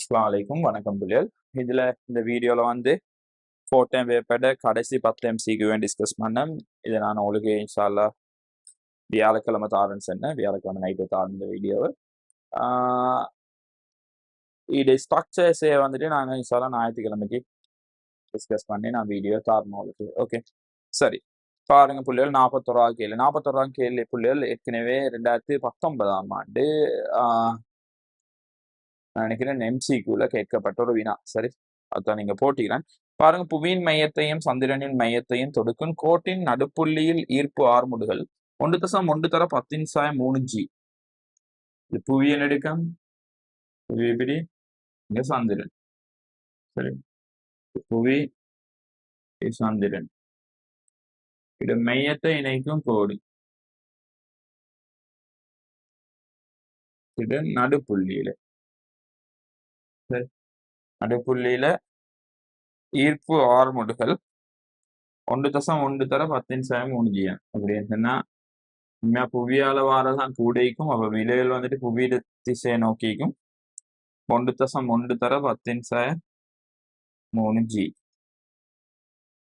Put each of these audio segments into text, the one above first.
அஸ்ஸலாமு அலைக்கும் வணக்கம் புள்ளியல். இதுல இந்த வீடியோல வந்து 4 டைம் பேப்பர்ட கடைசி 10 MCQ டிஸ்கஸ் பண்ணேன். இதை நான் உங்களுக்கு இன்ஷா அல்லாஹ் வியாழக்கிழமை தாரேன்னு சொன்னேன். வியாழக்கிழமை நைட்டு தாரேன் இந்த வீடியோவை. இது ஸ்ட்ரக்சர்ஸே வந்துட்டு நாங்கள் இன்ஷா அல்லாஹ் ஞாயிற்றுக்கிழமைக்கு டிஸ்கஸ் பண்ணி நான் வீடியோ தாரணும் உங்களுக்கு. ஓகே, சரி பாருங்க புள்ளிகள். 41 கேள்வி. 41 கேள்வி புள்ளிகள் ஏற்கனவே 2019ஆம் ஆண்டு நான் நினைக்கிறேன் MCQல கேட்கப்பட்ட ஒரு வினா. சரி, அதான் நீங்க போட்டிக்கிறேன் பாருங்க. புவியின் மையத்தையும் சந்திரனின் மையத்தையும் தொடுக்கும் கோட்டின் நடுப்புள்ளியில் ஈர்ப்பு ஆர்முடுகள் 1.1 × 10⁻³ இது புவியின் நடுக்கம், புவி இப்படி, இங்க சந்திரன். சரி, புவி சந்திரன், இது மையத்தை இணைக்கும் கோடு, இது நடுப்புள்ளியில. சரி, நடுப்புள்ளியில ஈர்ப்பு ஆர்முடுகள் 1.1 × 10⁻³ அப்படின்னு சொன்னா புவியால வாரதான் கூடைக்கும், அப்ப விலையில் வந்துட்டு புவி திசையை நோக்கிக்கும் 1.1 × 10⁻³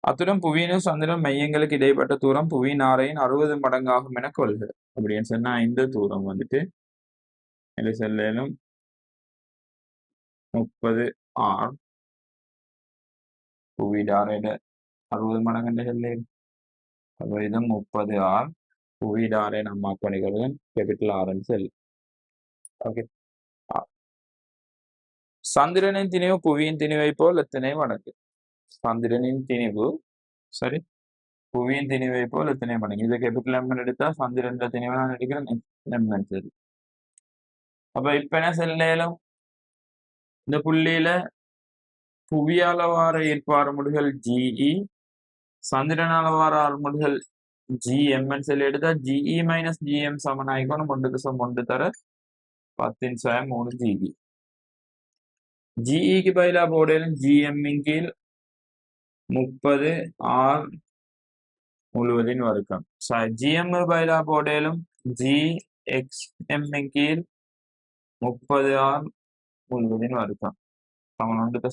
அத்துடன் புவியினும் சந்திரன் மையங்களுக்கு இடைப்பட்ட தூரம் புவியின் ஆரையின் 60 மடங்காகும் என கொள்க. அப்படின்னு சொன்னா இந்த தூரம் வந்துட்டு செல்லும் 30 R, புவியின் ஆரையிட 60 மடங்கு சொல்லு. அப்ப இது 30 R, புவியின் ஆரை நம்ம பண்ணிக்கிறது கேபிட்டல் ஆர்ன்னு சொல்லு. ஓகே, சந்திரனின் திணிவு புவியின் திணிவை போல் எத்தனை மடங்கு? சந்திரனின் திணிவு சரி புவியின் திணிவை போல் எத்தனை மடங்கு? இதை கேபிட்டல் M எடுத்தா சந்திரன் திணிவை நான் எடுக்கிறேன் M. சரி, அப்ப இப்ப என்ன செல்லும், இந்த புள்ளியில புவியால வார ஈர்ப்பு ஆர்முடுகள் GE, சந்திரனால வார ஆர்முடுகள் GM சொல்லி எடுத்தா GE - GM சமன் ஆயிக்கணும் 1.1 GB. GEக்கு பதிலா போடலும் GM கீழ் 30 R முழுவதின் வர்க்கம். GM பதிலா போடலும் GXM கீழ் 30 R முழுவதின் வர்க்கம்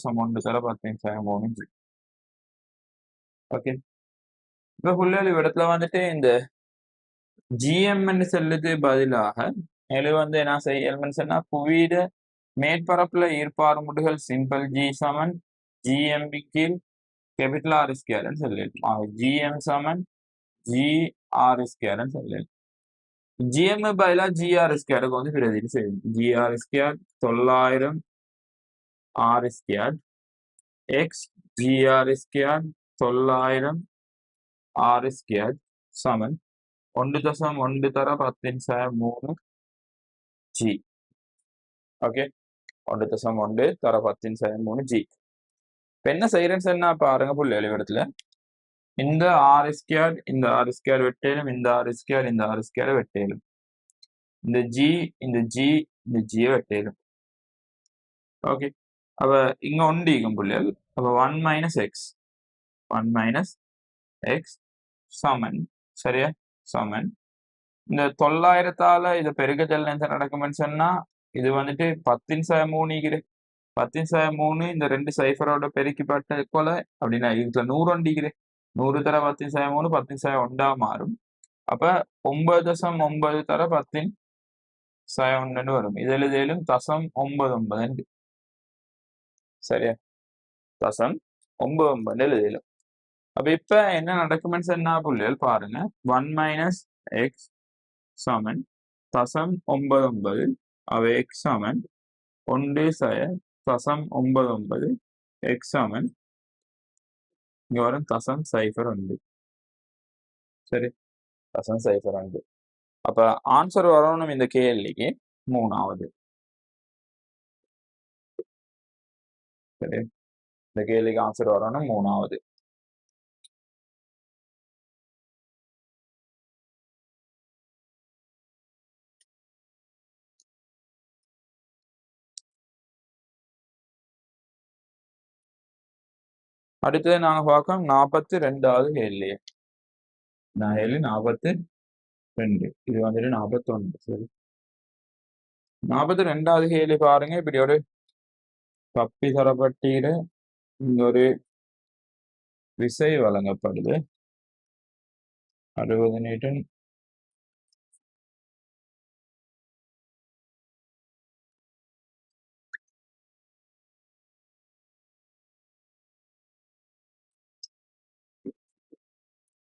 சமன் 1.1 G. ஓகே, இப்ப புள்ளிகள் இடத்துல வந்துட்டு இந்த GM செல்லுக்கு பதிலாக வந்து என்ன செய்யணும்னு சொன்னா புவியிட மேற்பரப்புல ஈர்ப்பார்முடுகள் சிம்பிள் G சமன் GM கீழ் கேபிட்டல் R² சொல்லிடலாம். GM சமன் GR² சொல்லிடலாம். GM பதிலா GR² வந்து பிரதிட்டு செய்யும். GR² 900 R² X GR² 900 R² சமன் 1.1 × 10⁻³ ஓகே, 1.1 × 10⁻³ இப்ப என்ன செய்யறேன்னு சொன்னா பாருங்க புள்ளி இடத்துல இந்த R² இந்த R² வெட்டேலும், இந்த R² இந்த R² வெட்டேலும், இந்த G இந்த G இந்த G வெட்டேலும். ஓகே, அப்ப இங்க ஒண்டிக்கும் புள்ளிகள். அப்ப 1 - X சமன் சரியா சமன் இந்த 900ஆல இதை பெருக்க செல்ல நடக்கும்னு சொன்னா இது வந்துட்டு 10⁻³ 10⁻³ இந்த 2 சைஃபரோட பெருக்கிப்பட்ட போல அப்படின்னா இதுல 100 ஒண்டிக்கிறேன். 100 × 10⁻³ 10⁻1 மாறும். அப்ப 9.9 × 10⁻1 வரும். இதுல ஏழும் 0.99 சரியா 0.99 எழுதலும். அப்ப இப்ப என்ன நடக்கும்னு சொன்னா புள்ளிகள் பாருங்க. 1 - X சமன் 0.99 அவ X சமன் 1/0.99 X சமன் இங்க வரும் 0.01 சரி 0.01. அப்ப ஆன்சர் வரணும் இந்த கேள்விக்கு 3வது. சரி, இந்த கேள்விக்கு ஆன்சர் வரணும் 3வது. அடுத்தது நாங்க பார்க்கோம் 42வது கேள்வி. 42 இது வந்துட்டு 41. சரி, 42வது கேள்வி பாருங்க. இப்படி ஒரு கப்பி தரப்பட்டீர இங்க ஒரு விசை வழங்கப்படுது 60 நியூட்டன்.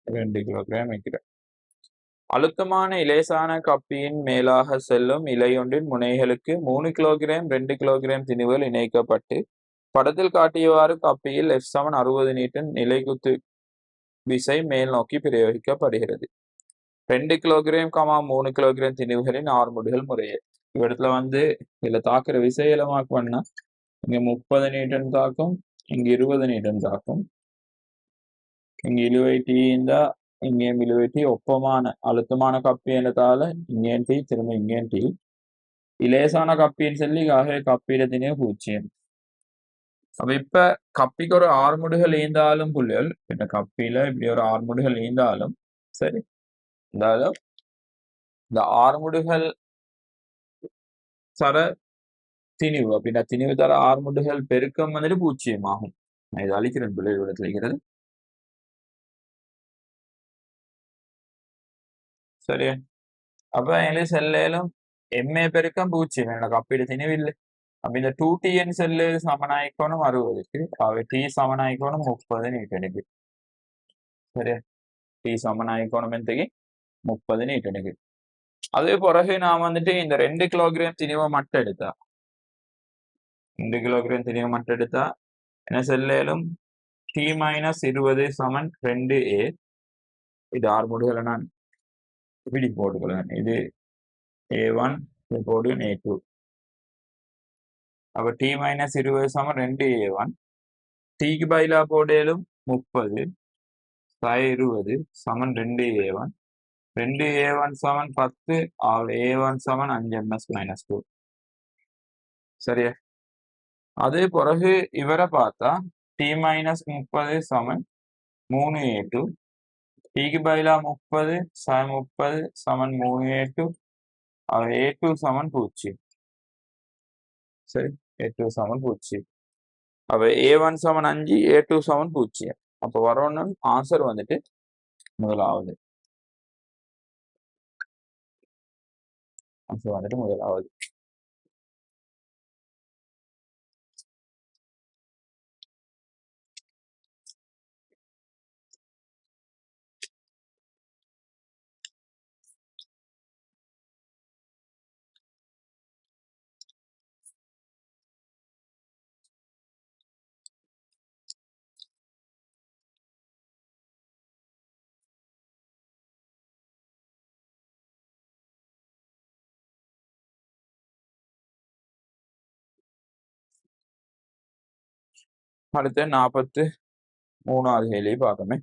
ரெண்டு கிலோகிராம் வைக்கிறேன். அழுத்தமான இலேசான கப்பியின் மேலாக செல்லும் இலையொன்றின் முனைகளுக்கு 3 கிலோகிராம் 2 கிலோகிராம் திணிவுகள் இணைக்கப்பட்டு படத்தில் காட்டியவாறு கப்பியில் F சமன் 60 நியூட்டன் நிலைக்குத்து விசை மேல் நோக்கி பிரயோகிக்கப்படுகிறது. 2 கிலோகிராம் 3 கிலோகிராம் திணிவுகளின் ஆர்முடுகள் முறையே. இவ்விடத்துல வந்து இதுல தாக்குற விசையில மார்க் பண்ணா இங்க 30 நியூட்டன் தாக்கும், இங்க 20 நியூட்டன் தாக்கும், இங்க இழுவைட்டிಯಿಂದ இங்கேயும் இழுவைட்டி ஒப்பமான அழுத்தமான கப்பி എന്നതാல இங்கேயும் டி திரும்ப இங்கேயும் டி. இலேசான கப்பின்னு சொல்லி ஆகவே கப்பியில திணிவு 0. அப்ப இப்ப கப்பிக்கு ஒரு ஆர்முடுகள் ஈந்தாலும் புள்ளிகள் இந்த கப்பியில இப்படி ஒரு ஆர்முடுகள் ஈந்தாலும் சரி இருந்தாலும் இந்த ஆர்முடுகள் தர திணிவு அப்படின்னா திணிவு தர ஆர்முடுகள் பெருக்கம் வந்துட்டு 0 ஆகும். நான் இதை அழிக்கிறேன் பிள்ளை விடத்துல இருக்கிறது. சரி அப்ப எங்களுக்கு செல்லும் எம்ஏ பெருக்கம் 0 எனக்கு கப்பியில திணிவு இல்லை. அப்ப இந்த 2TN செல்லு சமனாய்க்கோணம் 60க்கு அவை டி சமனாய்க்கோணம் 30 நீட்டனுக்கு. சரியா டி சமனாய்க்கோணம் எந்தக்கு 30 நீட்டனுக்கு. அதே பிறகு நான் வந்துட்டு இந்த 2 கிலோகிராம் திணிவை மட்டும் எடுத்தா 2 கிலோகிராம் திணிவை மட்டும் எடுத்தா என்ன செல்லும் டி மைனஸ் 20 சமன் 2A. இது ஆர்முடுகளை நான் இப்படி போட்டுக்கலாம். இது A1 இது போடு A2. அப்ப டி மைனஸ் 20 சமன் 2A1 டிக்கு பதிலா போடலும் 30 20 சமன் 2A1 2A1 சமன் 10 A1 சமன் 5 ms மைனஸ் 2. சரியா அதே பிறகு இவரை பார்த்தா டி மைனஸ் 30 சமன் 3A2 டிக்கு பதிலா 30 30 சமன் 3A2 A2 சமன் 0. சரி A2 சமன் 0. அப்ப A1 சமன் 5 A2 சமன் 0. அப்ப வரணும் ஆன்சர் வந்துட்டு முதலாவது. ஆன்சர் வந்துட்டு முதலாவது. அடுத்து 43வது கேள்வி பார்க்கமே.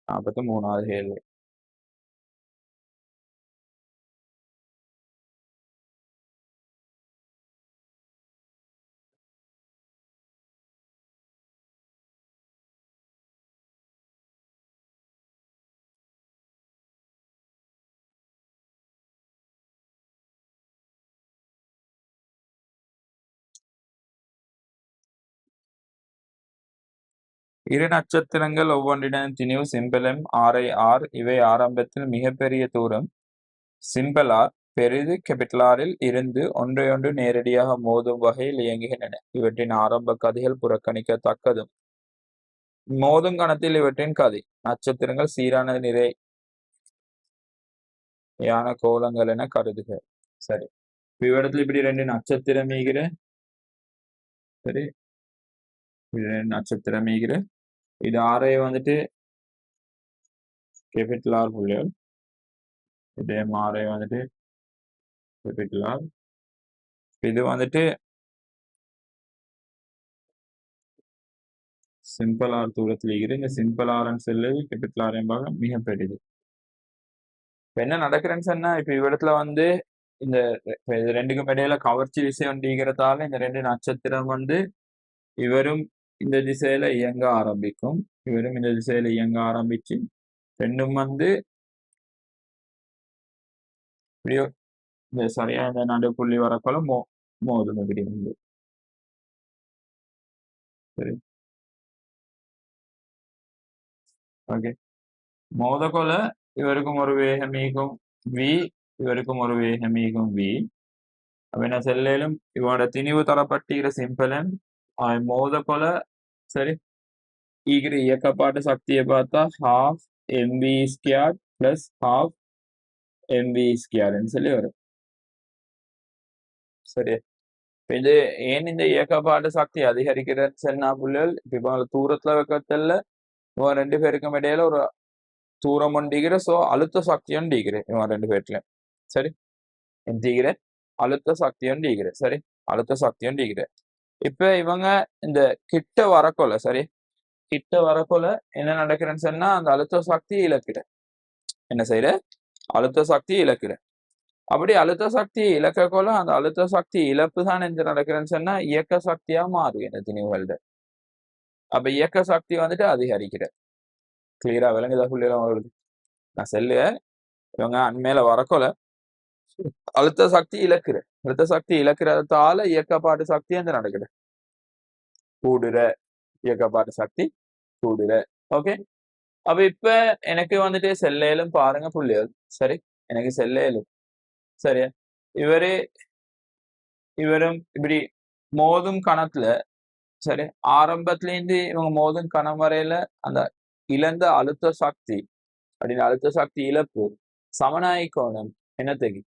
43வது கேள்வி. இரு நட்சத்திரங்கள் ஒவ்வொன்றிடம் திணிவு சிம்பிள் M RIR. இவை ஆரம்பத்தில் மிகப்பெரிய தூரம் சிம்பிள் R பெரிது கேபிட்டல் ஆரில் இருந்து ஒன்றையொன்று நேரடியாக மோதும் வகையில் இயங்குகின்றன. இவற்றின் ஆரம்ப கதிகள் புறக்கணிக்கத்தக்கதும். மோதும் கணத்தில் இவற்றின் கதி நட்சத்திரங்கள் சீரான நிறையான கோலங்கள் என கருதுக. சரி இவ்விடத்துல இப்படி 2 நட்சத்திரம் ஈகிற. சரி இது 2 நட்சத்திரம் ஈகிற. இது ஆரை வந்துட்டு கேபிட்டல் ஆர் புள்ளிகள். இதே ஆரை வந்துட்டு கேபிட்டல் ஆர். இது வந்துட்டு சிம்பிள் ஆர் தூரத்தில் ஈகிற. இந்த சிம்பிள் ஆர்ன்னு சொல்லி கேபிட்டல் ஆர் என்பாக மிக பெரிது. இப்ப என்ன நடக்கிறேன்னு சொன்னா இப்ப இவ்விடத்துல வந்து இந்த இது ரெண்டுக்கும் இடையில கவர்ச்சி விசை ஒன்றிக்கிறதால இந்த 2 நட்சத்திரம் வந்து இவரும் இந்த திசையில இயங்க ஆரம்பிக்கும், இவரும் இந்த திசையில இயங்க ஆரம்பிச்சு ரெண்டும் வந்து இப்படியோ இந்த சரியா இந்த நடுப்புள்ளி வரக்குள்ள மோதும் இப்படி வந்து. சரி ஓகே மோதக்கொல இவருக்கும் ஒரு வேகம் ஈகும் வி இவருக்கும் ஒரு வேகம் ஈகும் வி அப்ப என்ன செல்லேலும் இவனோட திணிவு தரப்பட்டிருக்கிற சிம்பிளன் மோதக்கொல சரி ஈகிற இயக்கப்பாட்டு சக்தியை பார்த்தா half MV square plus half MV ஸ்கியார்ன்னு சொல்லி வரும் சரி இது ஏன் இந்த இயக்கப்பாட்டு சக்தி அதிகரிக்கிறதுன்னு சொன்னா புள்ளல் இப்ப தூரத்துல வைக்கத்துல இவன் ரெண்டு பேருக்கும் இடையில ஒரு தூரம் ஒண்டிகிற சோ அழுத்த சக்தியும் டிகிற இவன் ரெண்டு பேர்ல சரி டிகிற அழுத்த சக்தியும் டிகிற சரி அழுத்த சக்தியும் டிகிற இப்ப இவங்க இந்த கிட்ட வரக்கொள்ள சரி கிட்ட வரக்கொள்ள என்ன நடக்கிறேன்னு சொன்னா அந்த அழுத்த சக்தி இழக்கிற என்ன செய்யற அழுத்த சக்தி இழக்கிற அப்படி அழுத்த சக்தி இழக்கக்கொள்ள அந்த அழுத்த சக்தி இழப்பு தான் என்ன நடக்கிறேன்னு சொன்னா இயக்க சக்தியா மாறும் இந்த திணிவுகள்ட அப்ப இயக்க சக்தி வந்துட்டு அதிகரிக்கிற கிளியரா விளங்குதா புள்ளியெல்லாம் வருது நான் செல்லு இவங்க அண்மையில வரக்கொள்ள அழுத்த சக்தி இழக்கிற அழுத்த சக்தி இழக்கிறதால இயக்கப்பாட்டு சக்தி வந்து நடக்குது கூடுற இயக்கப்பாட்டு சக்தி கூடுற ஓகே அப்ப இப்ப எனக்கு வந்துட்டு செல்லேலும் பாருங்க புள்ளியல் சரி எனக்கு செல்லேலும் சரியா இவரு இவரும் இப்படி மோதும் கணத்துல சரி ஆரம்பத்துல இருந்து இவங்க மோதும் கணம் வரையில அந்த இழந்த அழுத்த சக்தி அப்படின்னு அழுத்த சக்தி இழப்பு சமநாயி கோணம் என்னத்துக்கு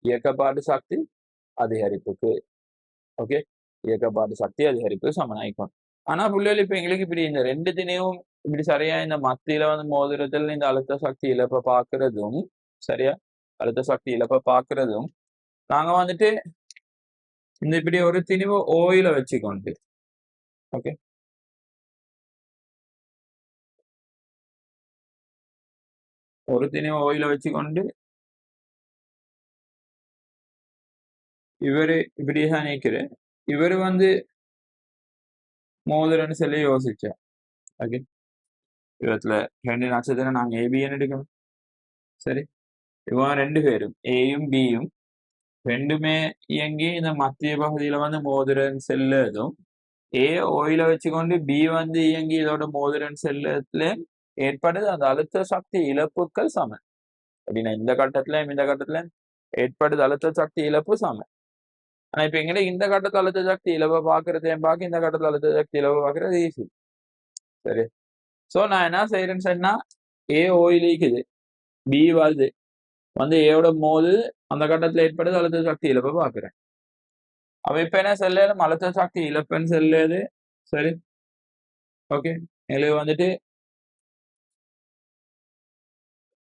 இயக்கப்பாட்டு சக்தி அதிகரிப்புக்கு ஓகே இயக்கப்பாட்டு சக்தி அதிகரிப்பு சமநாயி கோணம் ஆனா புள்ளிகள் இப்ப எங்களுக்கு இப்படி இந்த ரெண்டு தினையும் இப்படி சரியா இந்த மத்தியில வந்து மோதிரத்தில் இந்த அழுத்த சக்தி இழப்ப பாக்குறதும் சரியா அழுத்த சக்தி இழப்ப பாக்குறதும் நாங்க வந்துட்டு இந்த இப்படி ஒரு திணிவு ஓயில வச்சுக்கொண்டு ஓகே ஒரு திணிவு ஓயில வச்சுக்கொண்டு இவரு இப்படிதான் நினைக்கிறேன் இவரு வந்து மோதிரன்னு சொல்லி யோசிச்சேன் ஓகே இவத்துல ரெண்டு நட்சத்திரம் நாங்க ஏபின்னு எடுக்கணும் சரி இவன் ரெண்டு பேரும் ஏயும் பியும் ரெண்டுமே இயங்கி இந்த மத்திய பகுதியில வந்து மோதிரன் செல்லதும் ஏ ஓயில வச்சுக்கொண்டு பி வந்து இயங்கி இதோட மோதிரன் செல்லத்துல ஏற்படுது அந்த அழுத்த சக்தி இழப்புகள் சமன் அப்படின்னா இந்த கட்டத்துல ஏற்படுது அழுத்த சக்தி இழப்பு சமன் ஆனா இப்ப எங்கிட்ட இந்த கட்டத்துல அழுத்த சக்தி இழப்பை பாக்குறது என் பாக்க இந்த கட்டத்துல அழுத்த சக்தி இழப்பை பாக்குறது ஈஸி சரி சோ நான் என்ன செய்யறேன்னு சொன்னா ஏ ஓயிலிக்குது பி வருது வந்து ஏவோட மோது அந்த கட்டத்துல ஏற்படுது அழுத்த சக்தி இழப்பை பாக்குறேன் அப்ப இப்ப என்ன செல்லும் அழுத்த சக்தி இழப்புன்னு செல்லுது சரி ஓகே எங்களுக்கு வந்துட்டு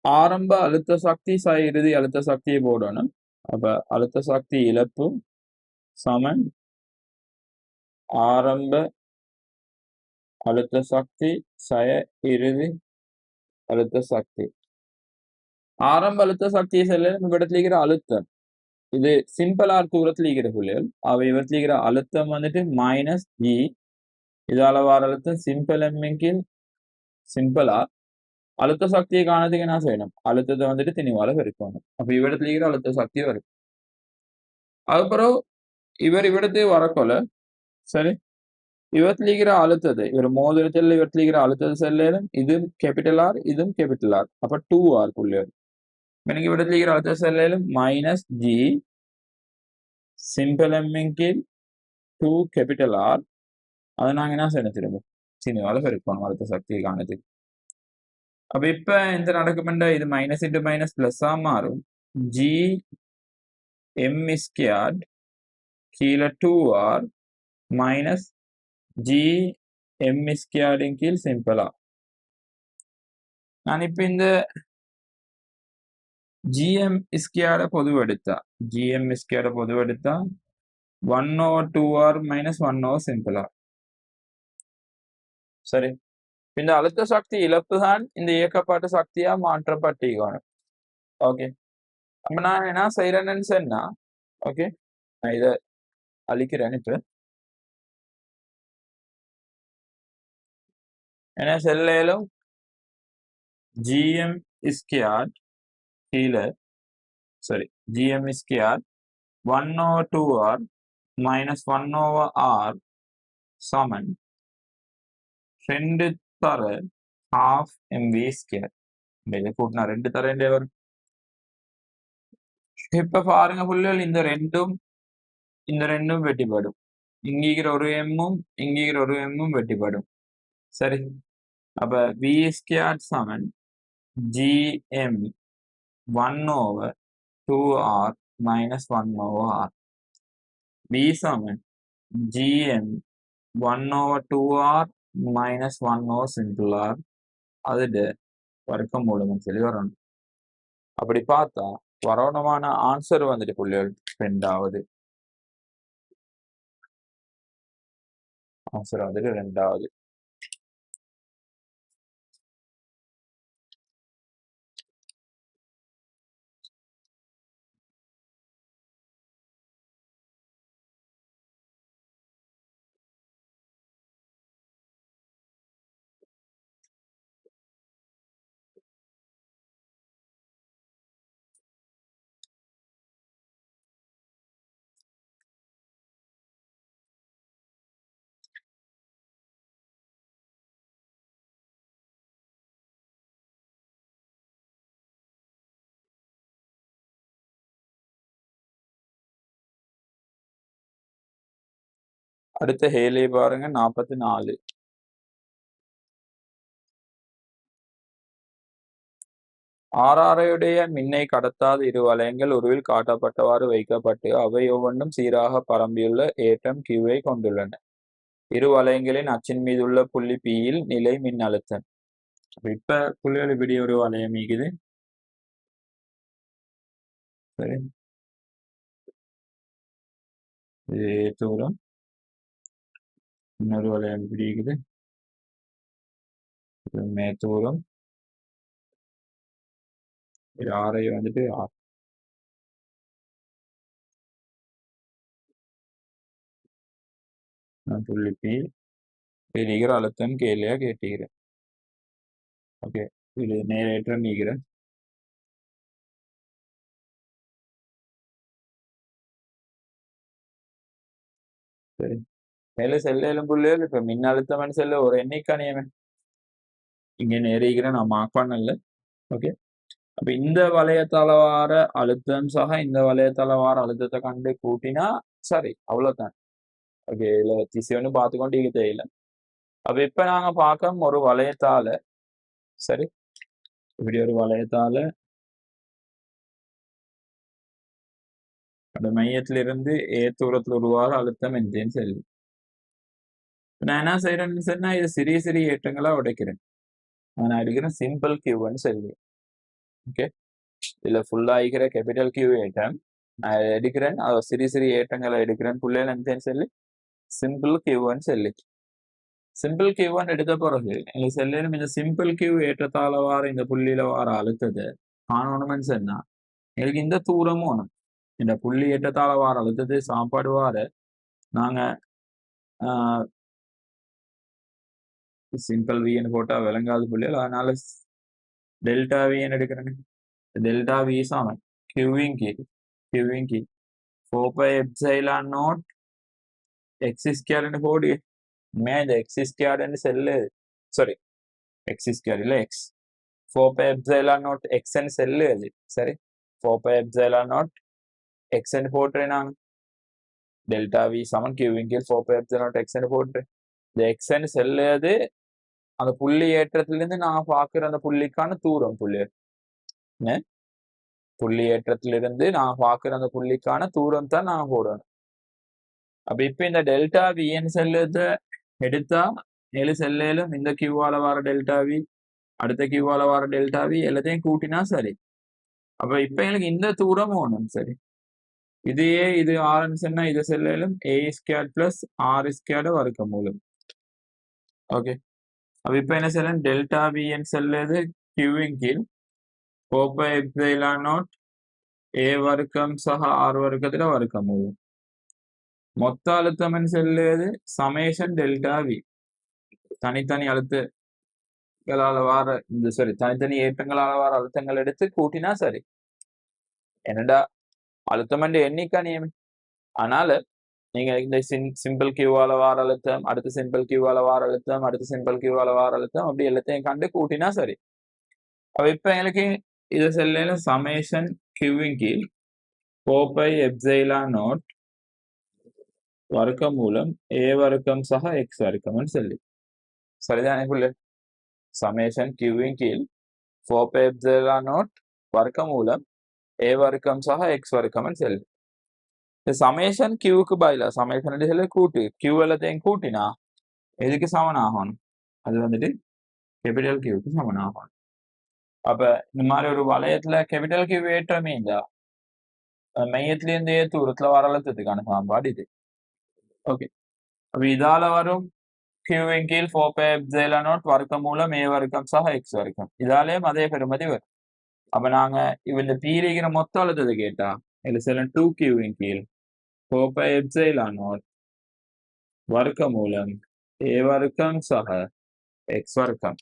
ஆரம்ப அழுத்த சக்தி இறுதி அழுத்த சக்தியை போடணும் அப்ப அழுத்த சக்தி இழப்பு சமன் ஆரம்ப அழுத்த சக்தி இறுதி அழுத்த சக்தி ஆரம்ப அழுத்த சக்தியை செல்ல இடத்துல இருக்கிற அழுத்தம் இது சிம்பிள் ஆர் தூரத்தில் இருக்கிற புள்ளிகள் அவை இவற்றில் இருக்கிற அழுத்தம் வந்துட்டு மைனஸ் ஜி இதால வர அழுத்தம் சிம்பிள் எம்மின் சிம்பிள் ஆர் அழுத்த சக்தியை காணதுக்கு என்ன செய்யணும் அழுத்தத்தை வந்துட்டு திணிவால பெருக்கணும் அப்ப இவ்விடத்துல இருக்கிற அழுத்த சக்தி வரும் அதுக்கப்புறம் இவர் இவ்விடத்தை வரக்கொள்ள சரி இவற்றில் இருக்கிற அழுத்தத்தை இவர் மோதிரத்தில் இவற்றில் இருக்கிற அழுத்தத்தை செல்லும் இது கேபிட்டல் ஆர் இதுவும் கேபிட்டல் ஆர் அப்ப 2R புள்ளிகள் எனக்கு இவ்விடத்தில் இருக்கிற அழுத்த செல்லும் மைனஸ் ஜி சிம்பிள் எம்மின் 2 கேபிட்டல் ஆர் அதை நாங்க என்ன செய்யணும் திரும்ப திணிவால பெருக்கணும் அழுத்த சக்தியை காணதுக்கு அப்ப இப்ப எந்த நடக்குமெண்டா இது மைனஸ் இன்டு மைனஸ் பிளஸ்ஸா மாறும் ஜி எம் ஸ்கொயர்ட் கீழே 2R மைனஸ் ஜி எம் ஸ்கொயர்டின் கீழ் சிம்பிளா நான் இப்ப இந்த ஜிஎம் ஸ்கொயர்டை பொதுவெடுத்தா ஜிஎம் ஸ்கொயர்டை பொதுவெடுத்தா 1/2R மைனஸ் 1/, சிம்பிளா சரி இந்த அழுத்த சக்தி இழப்பு தான் இந்த இயக்கப்பாட்டு சக்தியா மாற்றப்பட்டிருக்கணும் ஓகே அப்ப நான் என்ன செய்யறேன்னு சொன்னா ஓகே நான் இதை அழிக்கிறேன் இப்ப என்ன செல்லும் ஜிஎம் ஸ்கொயர்ட் கீழே சரி GM squared 1/2R minus 1/R சமன் 2 தர half mv ஸ்கொயர். இதை கூட்டினா 2 தர என்ன வரும்? இப்ப பாருங்க புள்ளிகள், இந்த ரெண்டும் வெட்டிப்படும். இங்கிற ஒரு எம்மும் இங்கிற ஒரு எம்மும் வெட்டிப்படும். சரி, அப்ப v ஸ்கொயர் சமன் gm 1/2r minus 1/r. v சமன் gm 1/2r minus 1/r simple r. அது வர்க்கமூலம் சொல்லி வரணும். அப்படி பார்த்தா வரவணமான ஆன்சர் வந்துட்டு புள்ளிகள் 2வது ஆன்சர் வந்துட்டு 2வது. அடுத்த ஹேலே பாருங்க 44. ஆறாரையுடைய மின்னை கடத்தாத இரு வளையங்கள் உருவில் காட்டப்பட்டவாறு வைக்கப்பட்டு அவை ஒவ்வொன்றும் சீராக பரம்பியுள்ள ஏற்றம் கியூவை கொண்டுள்ளன. இரு வளையங்களின் அச்சின் மீதுள்ள புள்ளி பியில் நிலை மின் அழுத்தம். இப்ப புள்ளிகள் இப்படி ஒரு வளையம் இருக்குது. சரி, இது தூரம். இன்னொரு வளையம் இப்படி இருக்குது. மே தூரம். இது ஆரை வந்துட்டு புள்ளி பி நிகர அழுத்தம் கேள்வியா கேட்டுக்கிறேன். ஓகே, இது நேரேற்ற நிகர. சரி, மேல செல்லும் புள்ளிகள் இப்ப மின் அழுத்தம் செல்ல ஒரு எண்ணிக்கை நியமன் இங்க நேரிகிற நான் மார்க் பண்ணல. ஓகே, அப்ப இந்த வளையத்தால வார அழுத்தம் சக இந்த வளையத்தால வார அழுத்தத்தை கண்டு கூட்டினா சரி, அவ்வளவுதான். ஓகே, இதுல திசைன்னு பார்த்துக்கொண்டு இது தெரியல. அப்ப இப்ப நாங்க பார்க்க ஒரு வளையத்தால, சரி, இப்படி ஒரு வளையத்தால அந்த மையத்திலிருந்து ஏ தூரத்தில் உருவாக அழுத்தம் எந்தேன்னு சொல்லி நான் என்ன செய்யறேன்னு சொன்னா இது சிறிய சிறிய ஏற்றங்களா உடைக்கிறேன். நான் எடுக்கிறேன் சிம்பிள் கியூன்னு சொல்லி. ஓகே, இதுல ஃபுல்லா இருக்கிற கேபிட்டல் கியூ ஏற்றம் நான் எடுக்கிறேன், அதை சிறிய சிறிய ஏற்றங்களை எடுக்கிறேன். புள்ளையில எந்தேன்னு சொல்லி சிம்பிள் கியூன்னு சொல்லி. சிம்பிள் கியூன்னு எடுத்த பிறகு எங்க செல்லும் இந்த சிம்பிள் கியூ ஏற்றத்தால வார இந்த புள்ளியில வார அழுத்தத்தை காணணும்னு சொன்னா எனக்கு இந்த தூரமும் வேணும். இந்த புள்ளி ஏற்றத்தால வார அழுத்தத்தை சாப்பாடு வார நாங்க சிம்பிள் வின்னு போட்டா விளங்காது புள்ளிகள், அதனால டெல்டா வின்னு எடுக்கிறேன். டெல்டா வி சமன் கியூவிங் கீ 4πε0 எக்ஸ் ஸ்கொயர்னு போடு. உண்மையா இந்த எக்ஸ் ஸ்கொயர்னு செல்லு, சாரி எக்ஸ் ஸ்கொயர் இல்ல எக்ஸ் 4πε0 எக்ஸ்ன்னு செல்லு அது. சரி, 4πε0 எக்ஸ்ன்னு போட்டுறேன் நான். டெல்டா வி சமன் கியூவிங் கீழ் 4πε0 எக்ஸ்ன்னு போட்டுறேன். இந்த எக்ஸ்ன்னு செல்லு அது அந்த புள்ளி ஏற்றத்திலிருந்து நான் பார்க்குற அந்த புள்ளிக்கான தூரம். புள்ளி ஏற்றத்திலிருந்து நான் பார்க்குற அந்த புள்ளிக்கான தூரம் தான் நான் போடணும். அப்ப இப்ப இந்த டெல்டா விஎன் செல்லுத எடுத்தா 7 செல்லும் இந்த கியூவால வர டெல்டா வி அடுத்த கியூவால வர டெல்டா வி எல்லாத்தையும் கூட்டினா சரி. அப்ப இப்ப எனக்கு இந்த தூரம் வேணும். சரி, இது ஆர்ன்னு சொன்னா இது செல்லும் ஏ ஸ்கொயர் பிளஸ் ஆர் ஸ்கொயர்டு வர்க்க மூலம். ஓகே, அப்ப இப்ப என்ன செய்யலாம், டெல்டா விஎன் செல்லுது கியூவின் கீழ் 4πε0 ஏ வர்க்கம் சக ஆர் வர்க்கத்துல வர்க்க மூலம். மொத்த அழுத்தம் செல்லுது சமேஷன் டெல்டா வி. தனித்தனி அழுத்தங்களால வார இந்த சரி தனித்தனி ஏற்றங்களால வார அழுத்தங்கள் எடுத்து கூட்டினா சரி. என்னடா அழுத்தம் எண்ணிக்கை நியமம். அதனால நீங்க இந்த சிம்பிள் கியூவால வார அழுத்தம், அடுத்த சிம்பிள் கியூவால வார அழுத்தம், அடுத்த சிம்பிள் கியூவால வார அழுத்தம், அப்படி எல்லாத்தையும் கண்டு கூட்டினா சரி. அப்ப இப்ப எங்களுக்கு இதை செல்ல சமேஷன் கியூவின் கீழ் 4 எப்சைலான் நாட் வர்க்கமூலம் ஏ வர்க்கம் சக எக்ஸ் வர்க்கம்னு சொல்லி சரிதானே புள்ள? சமேஷன் கியூவின் கீழ் 4 எப்சைலான் நாட் வர்க்கமூலம் ஏ வர்க்கம் சக எக்ஸ் வர்க்கம்னு சொல்லி இந்த சமேஷன் கியூக்கு பதிலா சமேஷன் சொல்லி கூட்டு கியூ எல்லாத்தையும் கூட்டினா எதுக்கு சமன் ஆகணும்? அது வந்துட்டு கேபிட்டல் கியூக்கு சமன் ஆகணும். அப்ப இந்த மாதிரி ஒரு வளையத்துல கேபிட்டல் கியூ ஏற்றமே இருந்தா மையத்திலிருந்து தூரத்துல வர அழுத்தத்துக்கான சமன்பாடு இது. ஓகே, அப்ப இதால வரும் கியூவின் கீழ் 4 எப்சிலான் நாட் வர்க்கமூலம் ஏ வர்க்கம் சக எக்ஸ் வர்க்கம், இதாலேயும் அதே பெருமதி வரும். அப்ப நாங்க இந்த பீரிக்கிற மொத்த அழுத்தத்தை கேட்டா இதுல சில 2 கியூவின் கீழ் 4 எப்சிலான் நாட் வர்க்கமூலம் ஏ வர்க்கம் சக எக்ஸ் வர்க்கம்,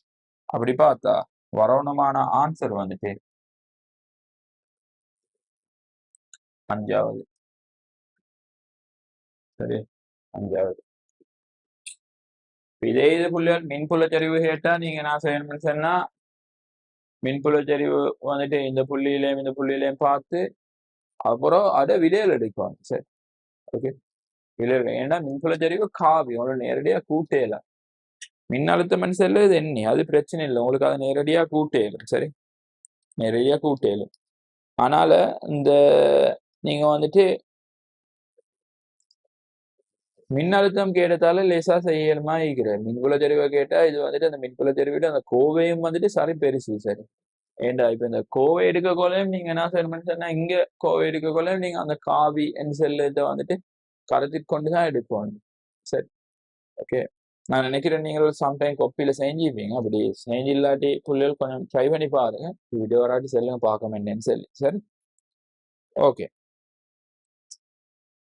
அப்படி பார்த்தா வரவணமான ஆன்சர் வந்துட்டு 5வது. சரி, 5வது. இதே இது புள்ளியால் மின்புலச்சரிவு கேட்டா நீங்க நான் செய்யணும்னு சொன்னா மின்புலச்சரிவு வந்துட்டு இந்த புள்ளியிலையும் பார்த்து அப்புறம் அதை விலையில் எடுக்கும். சரி, ஓகே, விலையில். ஏன்னா மின்புலச்சரிவு காவி உங்களோட நேரடியா கூட்டேல மின்னழுத்தம் செல்லு இது எண்ணி அது பிரச்சனை இல்லை, உங்களுக்கு அதை நேரடியா கூட்டேலும். சரி, நேரடியா கூட்டேலும். அதனால இந்த நீங்க வந்துட்டு மின்னழுத்தம் கேட்டதால லேசா செய்யணுமா இருக்கிறார். மின்புலச்சரிவை கேட்டா இது வந்துட்டு அந்த மின்புலச்சரிவிட அந்த கோவையும் வந்துட்டு சரி பெருசு. சரி, ஏண்டா இப்ப இந்த கோவை எடுக்க கொள்ளையும் நீங்க என்ன செய்யணும்னு சொன்னா இங்க கோவை எடுக்க கொள்ளையும் நீங்க அந்த காவி என் செல்லத்தை வந்துட்டு கருத்தில் கொண்டுதான் எடுப்போம். சரி, ஓகே. நான் நினைக்கிறேன் நீங்கள் சம்டைம் கொப்பியில செஞ்சுப்பீங்க. அப்படி செஞ்சு இல்லாட்டி புள்ளிகள் கொஞ்சம் ட்ரை பண்ணி பாருங்க, வீடியோ வராட்டி செல்லுங்க பார்க்க என்னன்னு சொல்லி. சரி, ஓகே.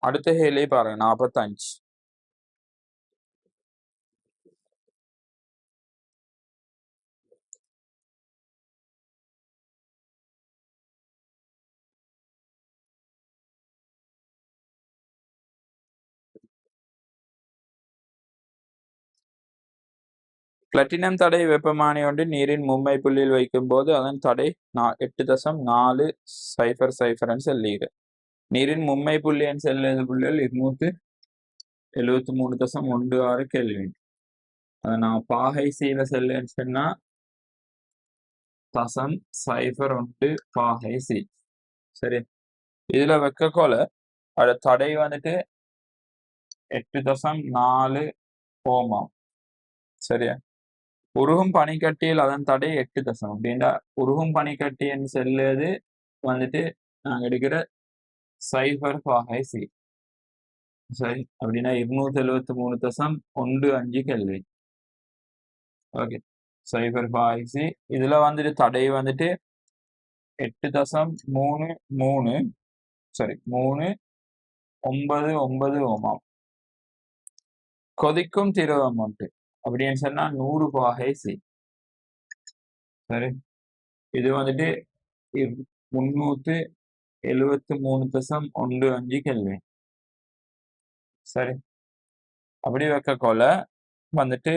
அடுத்த ஹேலே பாருங்க 45. பிளாட்டினம் தடை வெப்பமானி ஒன்று நீரின் மும்மை புள்ளியில் வைக்கும் போது அதன் தடை 8.400 செல்லுகிறது. நீரின் மும்மை புள்ளி செல்லுது புள்ளிகள் 273.16 கெல்வின். அதை நான் பாகை சீல செல்லுன்னு சொன்னா 0.01 பாகை சி. சரி, இதுல வைக்க கோல அதோட தடை வந்துட்டு 8.4 ஓமாம். சரியா, உருகும் பனிக்கட்டியில் அதன் தடை 8 தசம் அப்படின்னா உருகும் பனிக்கட்டின்னு செல்லுது வந்துட்டு நாங்க எடுக்கிற 0 பாகை சி. சரி, அப்படின்னா 273.15 கெல்வின். ஓகே, 0 பாகை சி. இதுல வந்துட்டு தடை வந்துட்டு 8.33 சரி 399 ஓமாம். கொதிக்கும் திரவம் ஒன்று அப்படின்னு சொன்னா 100 பாகை சி. சரி, இது வந்துட்டு 373.15 கெல்வின். சரி, அப்படி வைக்க கொள்ள வந்துட்டு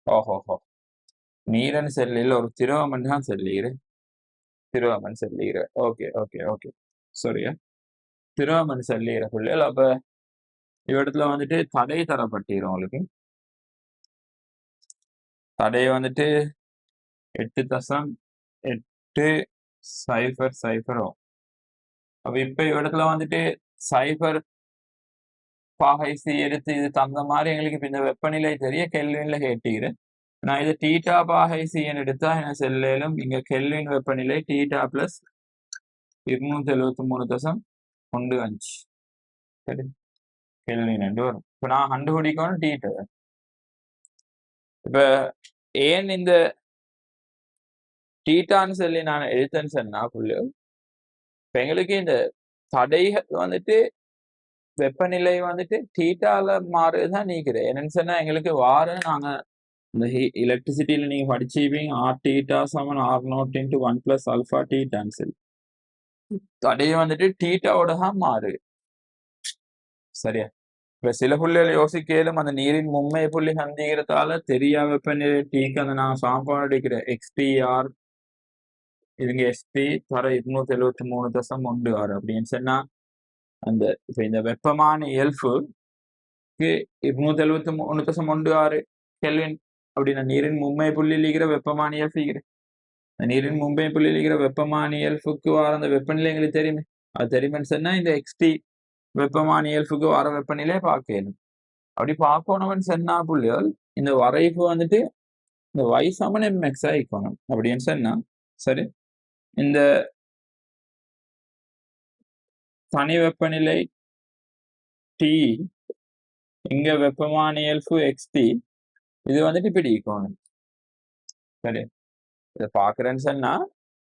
ஓஹோஹோ நீரன் செல்லில் ஒரு திரவமன் தான் செல்லுகிறேன். திரவமன் செல்லுகிறேன். ஓகே ஓகே ஓகே, சரியா, திரவமன் செல்லுகிற பிள்ளைகள். அப்ப இவ்விடத்துல வந்துட்டு தடை தரப்பட்டிரும். உங்களுக்கு தடை வந்துட்டு 8.800. அப்ப இப்ப இவ்விடத்துல வந்துட்டு 0 பாகை சி எடுத்து இது தந்த மாதிரி எங்களுக்கு இப்ப இந்த வெப்பநிலை தெரிய கெல்வின்ல கேட்டுக்கிறேன். நான் இது தீட்டா பாகை சின்னு எடுத்தா என்ன செல்லும் இங்க கெல்வின் வெப்பநிலை தீட்டா பிளஸ் 273.15. சரி, கெல்வின் என்று வரும். இப்ப நான் கண்டுபிடிக்கணும் தீட்டா. இப்ப ஏன் இந்த தீட்டான்னு சொல்லி நான் எழுத்தேன்னு சொன்னா புள்ளு இப்ப எங்களுக்கு இந்த தடைகள் வந்துட்டு வெப்பநிலை வந்துட்டு தீட்டால மாறுதான் நீக்கிறேன். என்னன்னு சொன்னா எங்களுக்கு நாங்க இந்த எலக்ட்ரிசிட்டியில நீங்க படிச்சிருப்பீங்க ஆர் டீட்டா சமன் R naught into 1 plus alpha டீட்டான்னு சொல்லி. தடையை வந்துட்டு டீட்டாவோட தான் மாறு. சரியா? இப்ப சில புள்ளிகளை யோசிக்கலும் அந்த நீரின் மும்மைய புள்ளி சந்திக்கிறதால தெரியா வெப்பநிலை டீக்கு அந்த நான் சாப்பாடு அடிக்கிறேன் எக்ஸ்டிஆர் இதுங்க எஸ்பி தர 273.16 அப்படின்னு சொன்னா அந்த இப்ப இந்த வெப்பமான இயல்புக்கு 273.16 கெல்வின் அப்படின்னா நீரின் மும்மை புள்ளியில் இருக்கிற வெப்பமான இயல்பு நீரின் மும்பை புள்ளியில் இருக்கிற வெப்பமான இயல்புக்கு வர அந்த வெப்பநிலை எங்களுக்கு தெரியுமே. அது தெரியுமென்னு சொன்னா இந்த எக்ஸ்டி வெப்பமான இயல்புக்கு வர வெப்பநிலையை பார்க்கணும். அப்படி பார்க்கணும்னு சொன்னா புள்ளிகள் இந்த வரைப்பு வந்துட்டு இந்த y சமன் mx ஆயிக்கணும் அப்படின்னு சொன்னா சரி. இந்த தனி வெப்பநிலை T இங்க வெப்பமான இயல்பு XT இது வந்துட்டு இப்படி இருக்கணும். சரி, இதை பார்க்குறேன்னு சொன்னா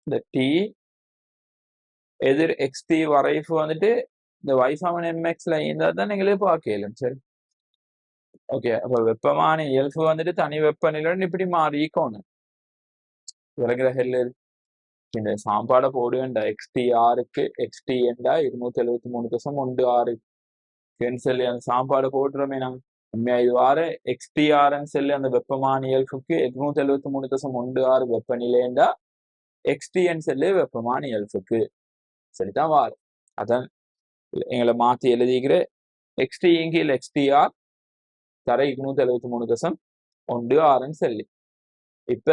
இந்த T எதிர் XT வரைப்பு வந்துட்டு இந்த y சமன் mxல இருந்தால் தான் நீங்களே பார்க்கலும். சரி, ஓகே. அப்ப வெப்பமான இயல்பு வந்துட்டு தனி வெப்பநிலைன்னு இப்படி மாறிக்கணும். விளங்குற ஹெல்லு இந்த சாப்பாடை போடுவேன்டா XTRக்கு XT என்றா 273.16 சொல்லி அந்த சாப்பாடு போட்டுறோமே நாங்க உண்மையா இது வார XTRன்னு சொல்லி அந்த வெப்பமான இயல்புக்கு 273.16 வெப்பநிலைண்டா XTன்னு சொல்லி வெப்பமான இயல்புக்கு சரிதான் வாரு. அதான் எங்களை மாத்தி எழுதிக்கிற XT கீழ் XTR தர 273.16 சொல்லி. இப்ப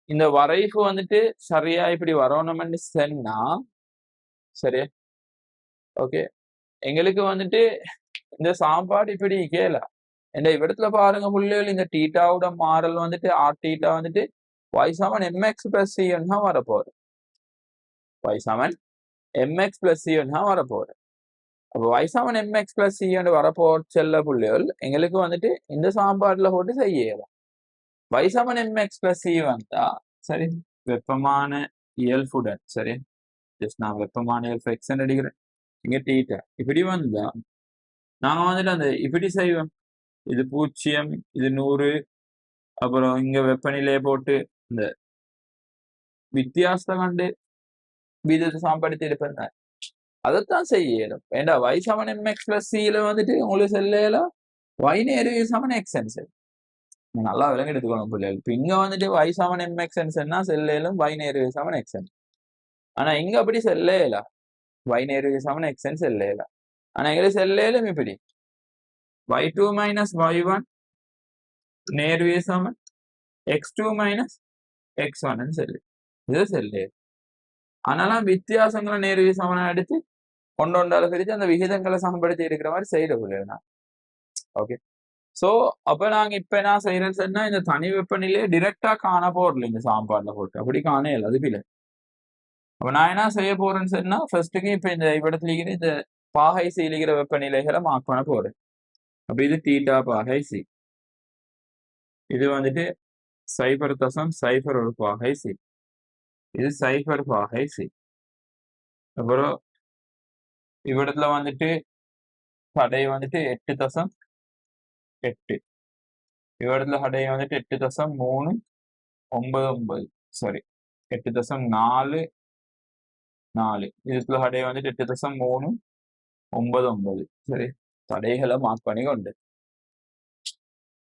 இந்த வரைப்பு வந்துட்டு சரியா இப்படி வரணும்னு சொன்னா சரியா ஓகே எங்களுக்கு வந்துட்டு இந்த சாப்பாடு இப்படி கேள இந்த இடத்துல பாருங்க புள்ளிகள் இந்த டீட்டாவோட மாறல் வந்துட்டு ஆர் டீட்டா வந்துட்டு y சமன் mx பிளஸ் சின்னு தான் வரப்போகுது. y சமன் mx பிளஸ் சின்னு தான் வரப்போகுது. அப்போ y சமன் mx பிளஸ் சின்னு வரப்போற செல்ல புள்ளிகள் எங்களுக்கு வந்துட்டு இந்த சாப்பாடுல போட்டு செய்யலாம். y சமன் mx பிளஸ் சி வந்தா சரி வெப்பமான இயல்புடன் சரி ஜஸ்ட் நான் வெப்பமான இயல்பு எக்ஸ்ன்னு அடிக்கிறேன் இங்க டீட்டா இப்படி வந்தா நாங்க வந்துட்டு அந்த இப்படி செய்வோம். இது 0 இது 100 அப்புறம் இங்க வெப்பநிலையை போட்டு இந்த வித்தியாசத்தை கண்டு வீதத்தை சாம்படுத்தி இருப்பேன். அதைத்தான் செய்யணும். ஏண்டா y சமன் mx பிளஸ் சில வந்துட்டு உங்களுக்கு செல்லையெல்லாம் y நேரு சமன் எக்ஸ்என் செல் நல்லா விலங்கு எடுத்துக்கணும் பிள்ளைகள். இப்ப இங்க வந்துட்டு y சமன் mxn சொன்னா செல்லையிலும் y நேரு சமன் xn. ஆனா இங்க அப்படி செல்லையில y நேரு சமன் xn செல்லையில. ஆனா எங்களுக்கு செல்லையிலும் இப்படி y2 மைனஸ் y1 நேரு சமன் x2 மைனஸ் x1 செல்லு இது செல்லு. ஆனாலும் வித்தியாசங்களை நேரு சமனை எடுத்து ஒன்றொன்றால பிரித்து அந்த விகிதங்களை சமப்படுத்தி இருக்கிற மாதிரி செய்யற பிள்ளைகள். ஓகே, சோ அப்ப நாங்க இப்ப என்ன செய்யறேன்னு சொன்னா இந்த தனி வெப்பநிலையை டிரெக்டா காண போறல இந்த சாப்பாடுல போட்டு அப்படி காணல அது பிள்ளை. அப்ப நான் என்ன செய்ய போறேன்னு சொன்னா ஃபர்ஸ்ட்டுக்கு இப்ப இந்த இடத்துல இந்த பாகை சீலிக்கிற வெப்பநிலைகளை மார்க் பண்ண போறேன். அப்ப இது தீட்டா பாகை சி இது வந்துட்டு 0.01 பாகை சி இது 0 பாகை சி. அப்புறம் இவ்விடத்துல வந்துட்டு தடை வந்துட்டு 8.8 இவ்விடத்துல தடை வந்துட்டு 8.399 சாரி 8.44 இதுக்குள்ள தடை வந்துட்டு 8.399 சரி தடைகளை மார்க் பண்ணி கொண்டு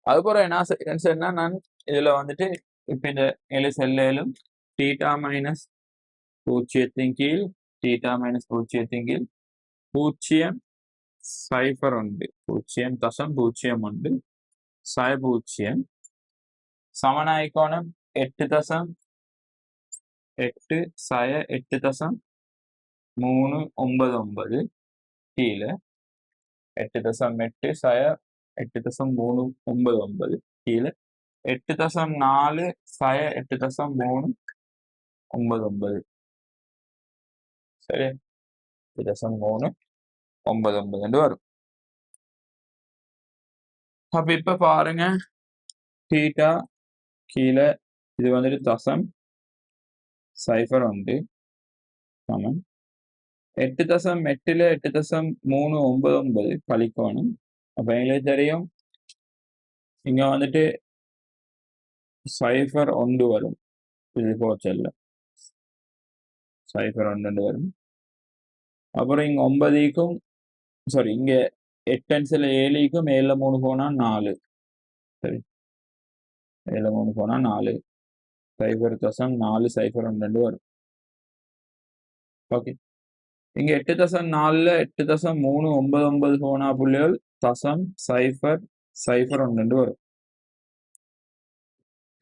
அதுக்கப்புறம் என்ன செய்யறேன்னா நான் இதுல வந்துட்டு இப்ப இந்த ஏழு செல்லும் டீட்டா மைனஸ் 0 கீழ் டீட்டா மைனஸ் 0 கீழ் 0.01 0.01 0 சமனாய்க்கோணம் 8.8 8.399 கீழே 8.8 8.399 கீழே 8.4 8.399 சரி 8.399 வரும். அப்ப இப்ப பாருங்க டீட்டா கீழே இது வந்துட்டு 0.01 சமன் 8.8ல 8.399 கழிக்கணும். அப்ப எங்களுக்கு தெரியும் இங்க வந்துட்டு சைஃபர் ஒன்று வரும். இது போச்சல்ல, சைஃபர் ஒன்று வரும். அப்புறம் இங்க 9க்கும் சாரி இங்க 8 அன்சில் 7க்கும் 7 3 போனா 4. சரி, 7 3 போனா 4. 0.4 சைஃபர் 1 வரும். ஓகே, இங்க 8.4ல 8.3 9 போனா புள்ளிகள் தசம் சைஃபர் சைஃபர் 1 வரும்.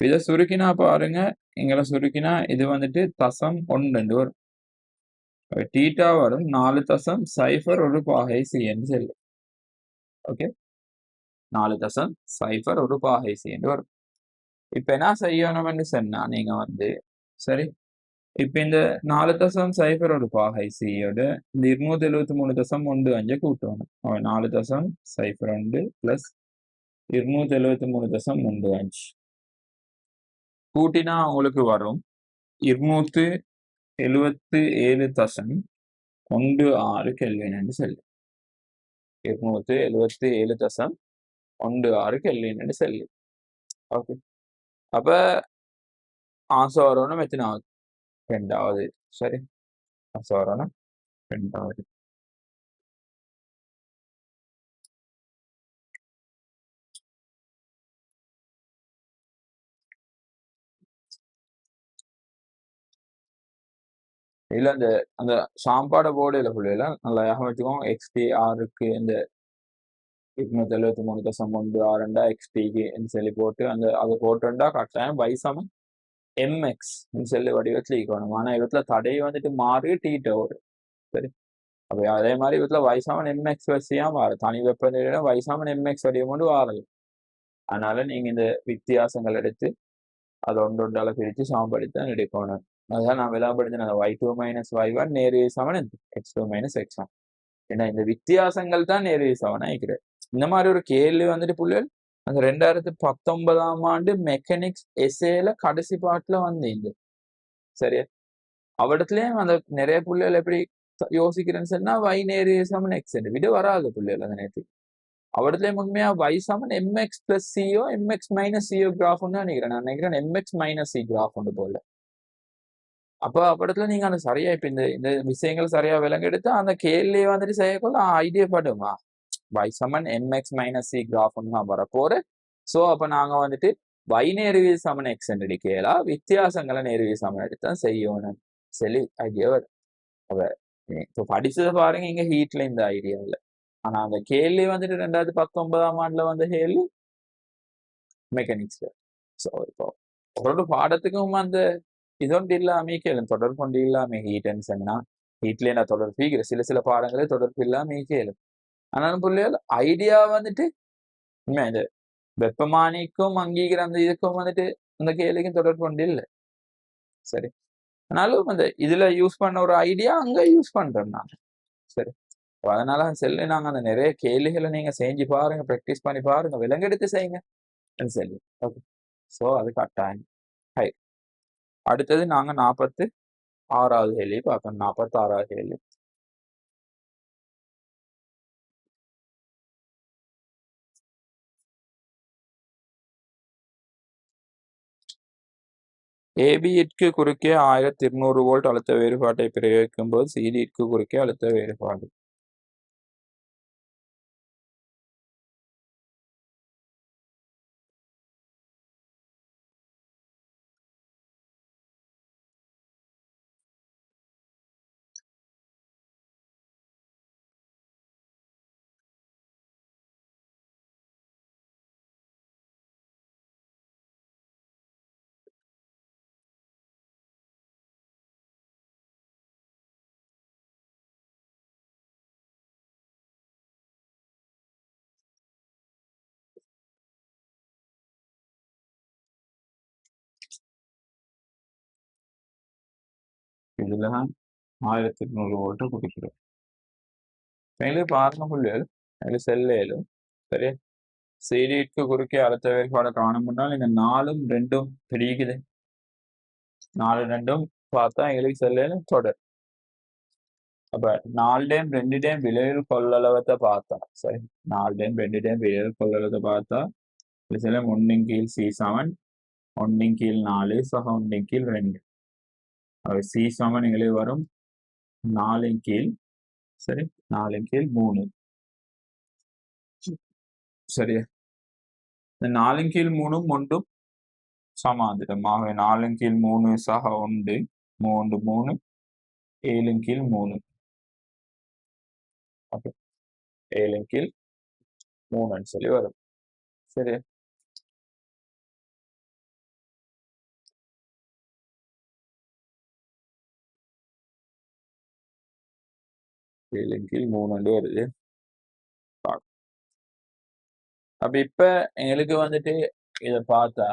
இதை சுருக்கினா பாருங்க, இங்களை சுருக்கினா இது வந்துட்டு தசம் 1 வரும். டீட்டா வரும் 4 தசம் சைஃபர் ஒரு பாகை சி என்று சொல்லு. ஓகே, 4 தசம் சைஃபர் ஒரு பாகை சி என்று வரும். இப்ப என்ன செய்யணும்னு சொன்னா நீங்க வந்து சரி, இப்ப இந்த 4 தசம் சைஃபர் ஒரு பாகை சியோட இந்த 273.15 கூட்டணும். 4 தசம் சைஃபர் 1 பிளஸ் 273.15 கூட்டினா உங்களுக்கு வரும் 277.16 கெல்வின் என்று சொல்லு. 277.16 கெல்வின் என்று சொல்லு. ஓகே, அப்ப ஆன்சர் வரணும் எத்தனாவது? 2வது. சரி, ஆன்சர் வரணும் 2வது. இல்ல அந்த அந்த சாப்பாடு போர்டுல புள்ளில நல்லா ஞாபகம் வச்சுக்கோங்க. XTRக்கு இந்த 273.16 XTக்கு சொல்லி போட்டு அந்த அதை போட்டுண்டா கட்டாயம் வயசமன் MX சொல்லி வடிவத்தில் இருக்கணும். ஆனா இவத்துல தடை வந்துட்டு மாறி டீட்ட வரும். சரி, அப்ப அதே மாதிரி இவத்துல வயசாமன் MX வரிசையா மாறும். தனி வெப்பநிலையில வயசாமன் MX வடிவம் கொண்டு வாரது. அதனால நீங்க இந்த வித்தியாசங்கள் எடுத்து அதை ஒன்றொன்றால பிரித்து சமப்படுத்தான் எடுக்கணும். அதான் நான் விளாபடுத்தின y2 மைனஸ் y1 நேரிய சமன் x2 மைனஸ் x1. ஏன்னா இந்த வித்தியாசங்கள் தான் நேரிய சமனா இருக்கிறது. இந்த மாதிரி ஒரு கேள்வி வந்துட்டு புள்ளிகள் அந்த 2019ஆம் ஆண்டு மெக்கானிக்ஸ் எஸ்ஏல கடைசி பாட்டுல வந்து சரியா, அவடத்துலயும் அந்த நிறைய புள்ளிகள் எப்படி யோசிக்கிறேன்னு சொன்னா y நேரிய சமன் x விட வராது புள்ளிகள். அந்த நேரத்துக்கு அவடத்துலயும் உண்மையா y சமன் mx பிளஸ் சிஓ mx மைனஸ் சிஓ கிராஃப்னு நினைக்கிறேன். நான் நினைக்கிறேன் mx மைனஸ் சி கிராஃப் ஒன்று போல. அப்ப அப்படத்துல நீங்க அந்த சரியா இப்ப இந்த இந்த விஷயங்கள் சரியா விளங்கெடுத்து அந்த கேள்வி வந்துட்டு செய்யக்குள்ள ஐடியா படுமா y சமன் mx மைனஸ் சி கிராஃப்னு நான் வரப்போற. சோ அப்ப நாங்க வந்துட்டு y நேர்வி சமன் x எடுக்கலா, வித்தியாசங்களை நேர்வி சமன் எடுத்தான் செய்யணும் சொல்லி ஐடியா வரும். அப்ப இப்போ படிச்சதை பாருங்க, இங்க ஹீட்ல இந்த ஐடியா இல்லை. ஆனா அந்த கேள்வி வந்துட்டு 2019ஆம் ஆண்டுல வந்த கேள்வி மெக்கானிக்ஸ்ல. ஸோ இப்போ ஒரு பாடத்துக்கும் அந்த இதொன்று இல்லாம கேளும், தொடர்பு கொண்டு இல்லாம ஹீட்னு சொன்னா ஹீட்ல நான் தொடர்பு சில பாடங்களே தொடர்பு இல்லாம கேளும். ஆனாலும் பிள்ளைகள் ஐடியா வந்துட்டு இந்த வெப்பமானிக்கும் அங்கீகிற அந்த இதுக்கும் வந்துட்டு அந்த கேள்விக்கும் தொடர்பு கொண்டு இல்லை. சரி, ஆனாலும் அந்த இதுல யூஸ் பண்ண ஒரு ஐடியா அங்க யூஸ் பண்றோம் நான். சரி, அதனால செல்லு நாங்க அந்த நிறைய கேள்விகளை நீங்க செஞ்சு பாருங்க, ப்ராக்டிஸ் பண்ணி பாருங்க, விலங்கெடுத்து செய்யுங்க செல்லு. ஓகே, ஸோ அது கட்டாயம். ஹை, அடுத்தது நாங்க 46வது கேள்வி பார்க்கணும். 46வது கேள்வி. ஏபியிற்கு குறுக்கே 1200 வோல்ட் அழுத்த வேறுபாட்டை பிரயோகிக்கும் போது சிடிக்கு குறுக்கே அழுத்த வேறுபாடு. இதுல 1200 வோல்ட் குடிக்கிறோம். பாருங்க புள்ளிகள் அதில் செல்லும். சரி, சிடிக்கு குறுக்கே அழுத்த வேறுபாடு காணும்னா நீங்க 4ம் 2ம் பிரிக்குது. 4 2ம் பார்த்தா எங்களுக்கு செல்லும் தொடர். அப்ப 4டைம் 2டைம் விளைவில் கொள்ளளவத்தை பார்த்தா சரி, 4டைம் 2டைம் விளைவில் கொள்ளளவத்தை பார்த்தா செல்லும் 1 கீழ் C7 ஒன்றின் கீழ் 4 சக ஒன்றின் கீழ் 2. சி சமன் எங்களுக்கு வரும் 4 கீழ், சரி, 4 கீழ் 3. சரியா? இந்த 4 கீழ் 3 ஒன்றும் சமாந்திரம். ஆகவே 4 கீழ் 3 சக 1 3 3 7 கீழ் 3. ஓகே, 7 கீழ் 3 சொல்லி வரும். சரி, 7 கீழ் 3 வருது. அப்ப இப்ப எங்களுக்கு வந்துட்டு இதை பார்த்தா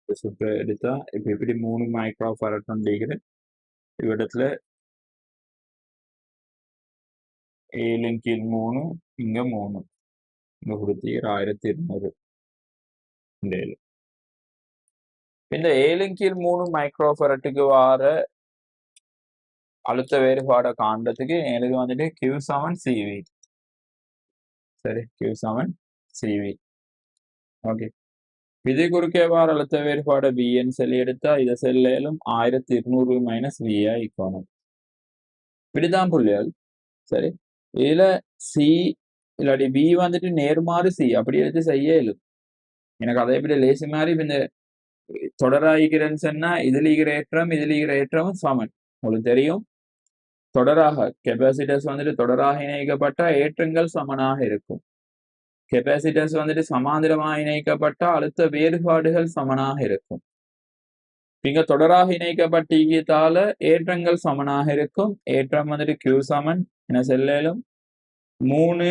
சுற்று எடுத்தா இப்ப எப்படி 3 மைக்ரோ ஃபாரட் டிகிரி இவ்விடத்துல 7 கீழ் 3 இங்க 3 இங்க கொடுத்து 1200. இந்த 7 கீழ் 3 மைக்ரோ ஃபாரட்டுக்கு வார அழுத்த வேறுபாடை காண்றதுக்கு எங்களுக்கு வந்துட்டு Q7 CV. சரி, Q7 CV. ஓகே, இது குறுக்கே வார அழுத்த வேறுபாடு VN சொல்லி எடுத்தா இதை செல்லும் 1200 மைனஸ் VI ஈக்குவல். இப்படிதான் புள்ளிகள். சரி, இதுல சி இல்லாட்டி பி வந்துட்டு நேர்மாறு சி அப்படி எடுத்து செய்ய இயலும். எனக்கு அதை எப்படி லேசி மாதிரி இந்த தொடராகிறேன்னு சொன்னா இதுல ஈகிற ஏற்றம் இதுல ஈகிற ஏற்றமும் சமன். உங்களுக்கு தெரியும், தொடராக கெப்பாசிட்டர்ஸ் வந்துட்டு தொடராக இணைக்கப்பட்ட ஏற்றங்கள் சமனாக இருக்கும். கெப்பாசிட்டர்ஸ் வந்துட்டு சமாந்திரமாக இணைக்கப்பட்ட அழுத்த வேறுபாடுகள் சமனாக இருக்கும். இங்க தொடராக இணைக்கப்பட்டிருக்கதால ஏற்றங்கள் சமனாக இருக்கும். ஏற்றம் வந்துட்டு Q சமன் என செல்லும் 3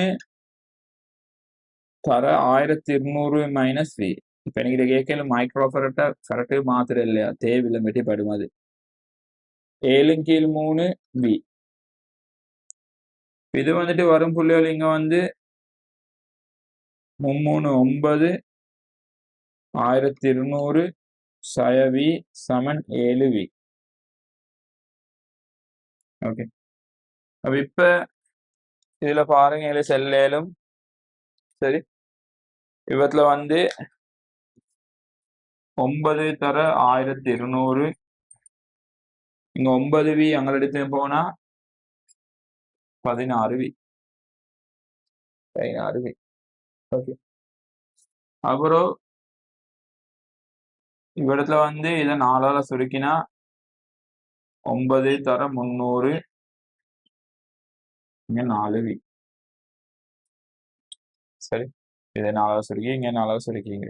தர 1200 மைனஸ் V. இப்ப எனக்கு இதை கேட்கல மைக்ரோ ஃபரட்டு மாத்திரம் இல்லையா, தேவையில்லை மெட்டிப்படும். அது 7 கீழ் 3 V. இது வந்துட்டு வரும் புள்ளிகள் இங்க வந்து 3 9 1200 சய V சமன் 7 V. ஓகே, அப்ப இப்ப இதுல பாருங்க இதுல செல்லும். சரி, இவத்துல வந்து 9 தர 1200 இங்க 9 V அங்க எடுத்து போனா 16 V. ஓகே, அப்புறம் இவ்விடத்துல வந்து இதை 4ஆல சுருக்கினா 9 தர 300 இங்க 4 V. சரி, இதை 4ஆல சுருக்கி இங்க 4ஆல சுருக்கிங்க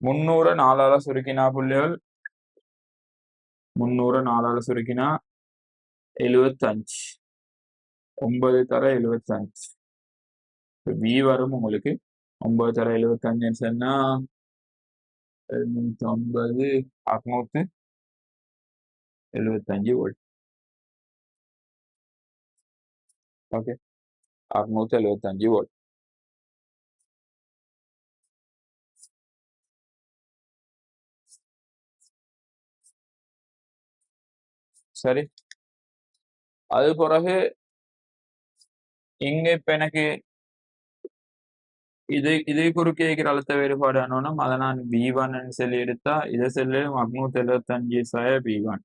300 4ஆல சுருக்கினா புள்ளிகள் 300 4ஆல சுருக்கினா 75. 9 தர 75 V வரும் உங்களுக்கு. 9 தர 75 சொன்னா 750 675 வோல்ட். Okay, 675 volt. சரி, அது பிறகு இங்க இப்ப எனக்கு இது குறுக்கே இருக்கிற அழுத்த வேறுபாடு ஆனோம் அதை நான் V1 சொல்லி எடுத்தா இதை செல்லும் 675 சய V1.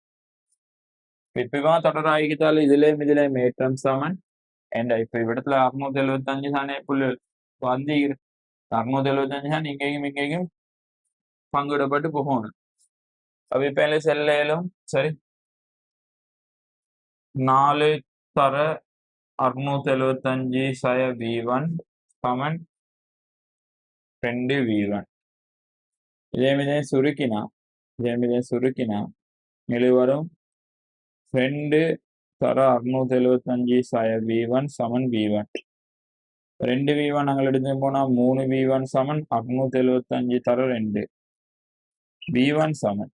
இப்ப தொடராகித்தால் இதுலயும் ஏற்றம் சமன். இப்ப இவ்விடத்துல 675 தானே புள்ளி வந்து 675 தான் இங்கேயும் பங்கிடப்பட்டு போகணும். அப்ப இப்ப செல்லும். சரி, 4 தர 675 சய V1 சமன் 2 V1. இதே சுருக்கினா வரும் 2 தர 675 சய V1 சமன் V1. 2 V1 நாங்கள் எடுத்து போனா 3 V1 சமன் 675 தர 2 V1 சமன்.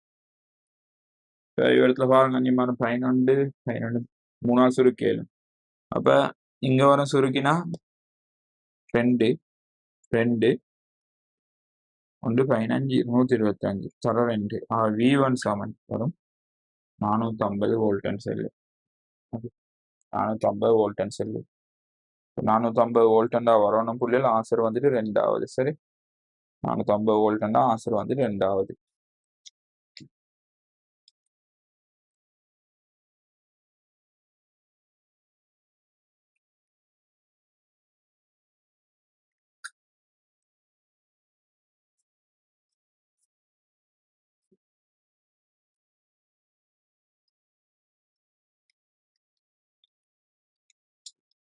இடத்துல பாருங்க 11 3 சுருக்கேலும். அப்ப இங்க வரும் சுருக்கினா 2 1 15 225 தர 2 V1 சமன் வரும் 450 வோல்ட் செல்லு. 450 வோல்ட் செல்லு 450 வோல்ட்டா வரணும் புள்ளியில் ஆன்சர் வந்துட்டு 2வது. சரி, 450 வோல்ட்டா ஆன்சர் வந்துட்டு 2வது.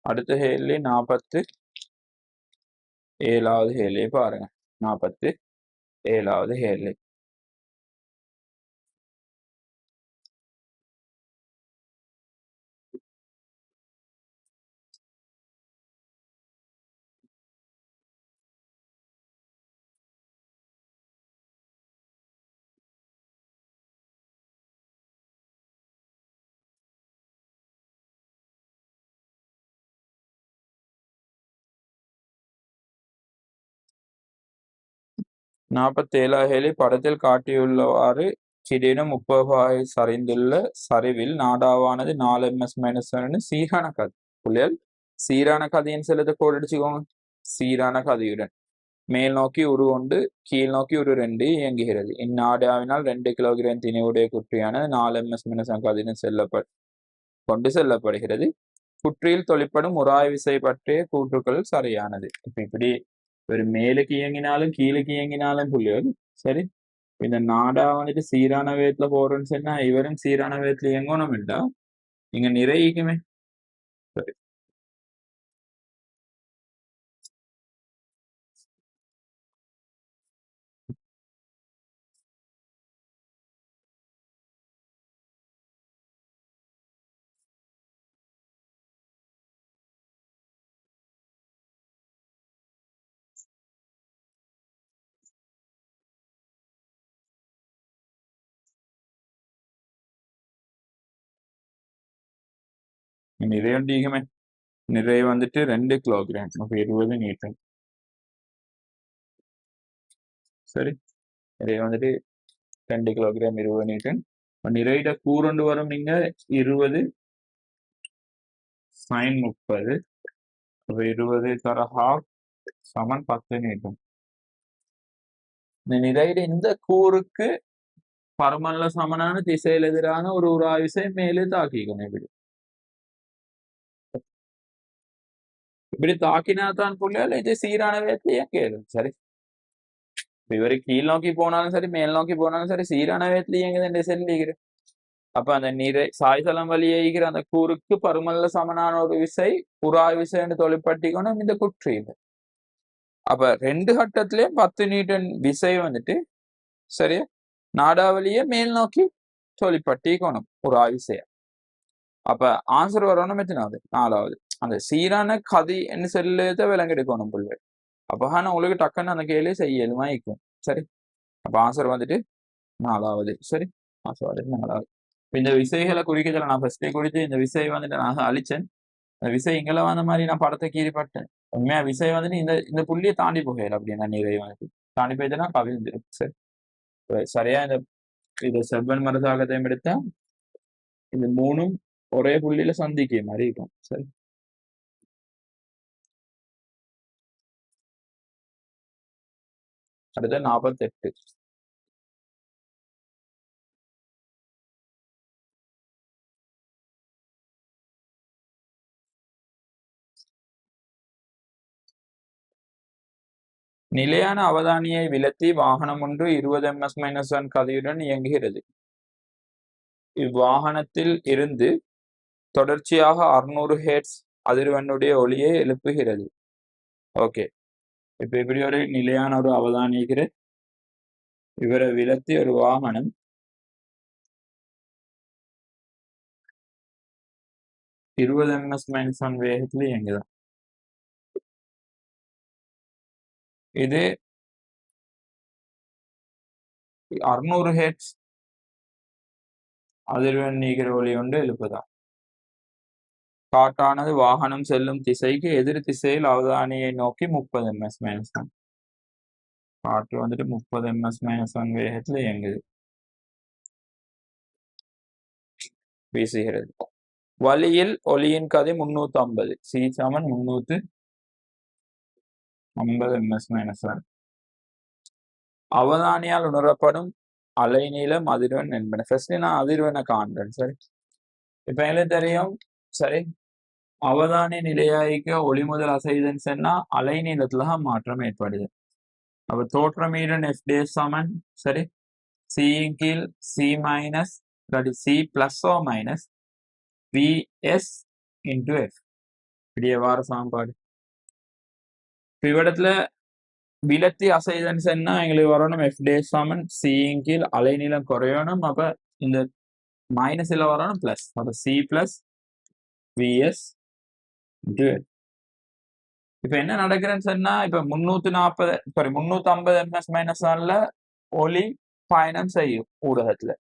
அடுத்த ஹேலி 47வது ஹேலி பாருங்க. 47வது ஹேலி. ஹேலி படத்தில் காட்டியுள்ளவாறு கிரீடம் 30 சரிந்துள்ள சரிவில் நாடாவானது 4 ms-1 சீரான கதி. புள்ளியல் சீரான கதியின் செலுத்த கோடிச்சுக்கோங்க. சீரான கதியுடன் மேல் நோக்கி உருவொண்டு கீழ் நோக்கி உரு 2 இயங்குகிறது. இந்நாடாவினால் 2 கிலோகிராம் திணிவுடைய குற்றியானது 4 ms-1 கதியுடன் கொண்டு செல்லப்படுகிறது. குற்றியில் தொழிற்படும் உராய் விசை பற்றிய கூற்றுக்கள் சரியானது. இப்படி ஒரு மேலுக்கு இயங்கினாலும் கீழுக்கு இயங்கினாலும் புள்ளிகள் சரி. இந்த நாடா வந்துட்டு சீரான வேகத்துல போறோம்னு சொன்னா இவரும் சீரான வேகத்துல இயங்கணும் இல்லா இங்க நிறைக்குமே. சரி, நிறை ஒன்றிக்குமே. நிறை வந்துட்டு 2 கிலோகிராம், அப்ப 20 நியூட்டன். சரி, நிறை வந்துட்டு 2 கிலோகிராம் 20 நியூட்டன். நிறையிட கூறண்டு வரும் நீங்க 20 sin 30, 20 தர half சமன் 10 நியூட்டன். இந்த நிறையிட இந்த கூறுக்கு பரமல்ல சமனான திசையில் எதிரான ஒரு உராவிசை மேலே தாக்கிக்கணும். இப்படி தாக்கினாதான் புள்ளிகள் இது சீரான வேகத்துல இயங்கும். சரி, இவரு கீழ் நோக்கி போனாலும் சரி மேல் நோக்கி போனாலும் சரி சீரான வேகத்துல இயங்குது செல்லிக்கிற. அப்ப அந்த நிறை சாய்தளம் வழியிற அந்த கூறுக்கு பருமல்ல சமனான ஒரு விசை உராய் விசை என்று தொழிற்பட்டிக்கணும் இந்த குற்றியில. அப்ப 2 கட்டத்திலயும் 10 நியூட்டன் விசை வந்துட்டு சரியா நாடாவளிய மேல் நோக்கி தொழிற்பட்டிக்கணும் உராய் விசைய. அப்ப ஆன்சர் வரணும் எத்தனாவது? 4வது. அந்த சீரான கதி என்று செல்லுத விலங்கெடுக்கணும் புள்ளி. அப்ப நான் உங்களுக்கு டக்குன்னு அந்த கேள்வி செய்யலுமா இருக்கும். சரி, அப்ப ஆன்சர் வந்துட்டு 4வது. சரி, ஆன்சர் வந்துட்டு 4வது. இந்த விசைகளை குறிக்கிறதுல நான் ஃபர்ஸ்டே குறித்து இந்த விசை வந்துட்டு நான் அழிச்சேன். அந்த விசை இங்கெல்லாம் வந்த மாதிரி நான் படத்தை கீறிப்பட்டேன். உண்மையா விசை வந்துட்டு இந்த புள்ளியை தாண்டி போகல அப்படின்னா நிறை வந்துட்டு தாண்டி போயிட்டுனா கவிழ்ந்துடும். சரி, சரியா இந்த செவ்வன் மரசாகத்தையும் எடுத்தா இந்த 3ம் ஒரே புள்ளியில சந்திக்க மாதிரி இருக்கும். சரி, அடுத்த 48. நிலையான அவதானியை விலத்தி வாகனம் ஒன்று 20 ms-1 கதியுடன் இயங்குகிறது. இவ்வாகனத்தில் இருந்து தொடர்ச்சியாக 600 ஹெர்ட்ஸ் அதிர்வெண்ணுடைய ஒளியை எழுப்புகிறது. ஓகே, இப்ப இப்படி ஒரு நிலையான ஒரு அவதானிக்கிற இவரை விலத்தி ஒரு வாகனம் 20 ms-1 வேகத்துல இயங்குதான். இது 600 ஹெர்ட்ஸ் அதிர்வெண் நீக்கிற ஒளி ஒன்று எழுப்புதான். காட்டானது வாகனம் செல்லும் திசைக்கு எதிர் திசையில் அவதானியை நோக்கி 30 ms-1. காற்று வந்துட்டு 30 ms-1 வேகத்துல இயங்குது வீசுகிறது. வழியில் ஒளியின் கதி 350, சி சமன் 350 ms-1. அவதானியால் உணரப்படும் அலைநீளம் அதிர்வெண் என்பன. ஃபர்ஸ்ட் நான் அதிர்வெண்ணை காண்றேன். சரி, இப்ப எங்களுக்கு தெரியும். சரி, அவதானி நிலையாய்க்க ஒளி முதல் அசைதுன்னு சொன்னா அலைநீளத்துலதான் மாற்றம் ஏற்படுது. அப்ப தோற்றமீடன் FDS சமன் சரி சியின் கீழ் C மைனஸ் C பிளஸ் ஓ மைனஸ் VS into F. இப்படியே வார சமன்பாடு. இவ்விடத்துல விலத்தி அசைதன்னு சொன்னா எங்களுக்கு வரணும் எஃப் டே சமன் சியின் கீழ் அலைநீளம் குறையணும். அப்ப இந்த மைனஸ்ல வரணும் பிளஸ். அப்ப சி பிளஸ் விஎஸ். இப்ப என்ன நடக்கிறேன்னு சொன்னா இப்ப 350 ms மைனஸ் ஒன்ல ஒளி பயணம் செய்யும் ஊடகத்துல.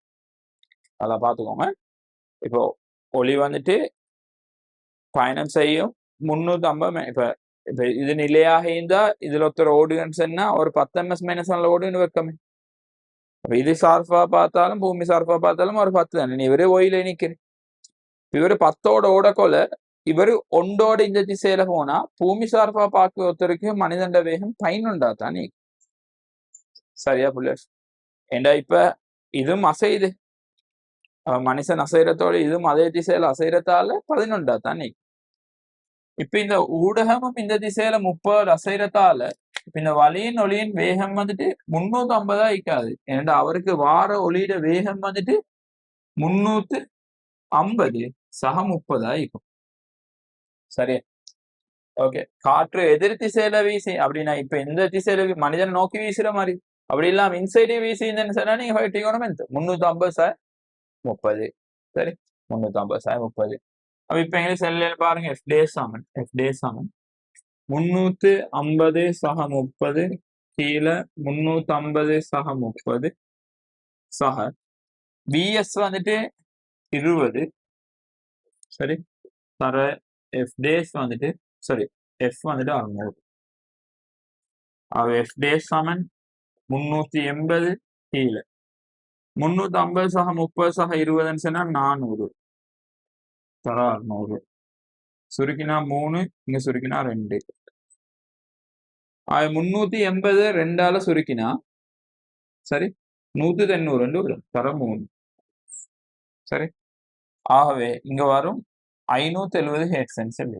அதெல்லாம் பாத்துக்கோங்க. இப்போ ஒளி வந்துட்டு பயணம் செய்யும் 350. இப்ப இப்ப இது நிலையாக இருந்தா இதுல ஒருத்தர் ஓடுகன்னு சொன்னா ஒரு 10 ms மைனஸ் ஒன்ல ஓடுன்னு வைக்கமே. அப்ப இது சார்பா பார்த்தாலும் பூமி சார்பா பார்த்தாலும் ஒரு 10 தானே. இவரே ஓயில நிக்கிறேன். இவரு 10ஓட ஓடக்கொள்ள இவரு ஒன்றோட இந்த திசையில போனா பூமி சார்பா பார்க்க ஒருத்தருக்கு மனிதண்ட வேகம் 11 தானே. சரியா புள்ளர்? ஏண்டா இப்ப இதுவும் அசையுது. மனுஷன் அசைறதோட இதுவும் அதே திசையில அசைறதால 11 தானே. இப்ப இந்த ஊடகமும் இந்த திசையில 30 அசைறதால இப்ப இந்த வலியின் ஒளியின் வேகம் வந்துட்டு 350 இருக்காது. ஏன்னா அவருக்கு வார ஒளியிட வேகம் வந்துட்டு 350 சக 30 இருக்கும். சரி, ஓகே. காற்று எதிர் திசையில வீசி அப்படின்னா இப்ப இந்த திசையில மனிதன் நோக்கி வீசுற மாதிரி அப்படி இல்லாம இன்சைடே வீசின்னு சொன்னா நீங்க 350 30. சரி, 350 30. அப்ப இப்ப எங்க செல்ல பாருங்க எஃப் டே சமன் 350 சக 30 கீழே 350 சக 30 சக விஎஸ் வந்துட்டு 20. சரி, தர எஃப் டேஸ் வந்துட்டு சரி எஃப் வந்துட்டு 600. எஃப் டேஸ் சமன் 380 கீழே 350 சக 30 சக 20 சொன்னா 400 தர 600. சுருக்கினா 3, இங்க சுருக்கினா 2. 380 2ஆல சுருக்கினா சரி 190 வரும். தர 3. சரி, ஆகவே இங்க வரும் 570 ஹெர்ட்ஸ் சொல்லி.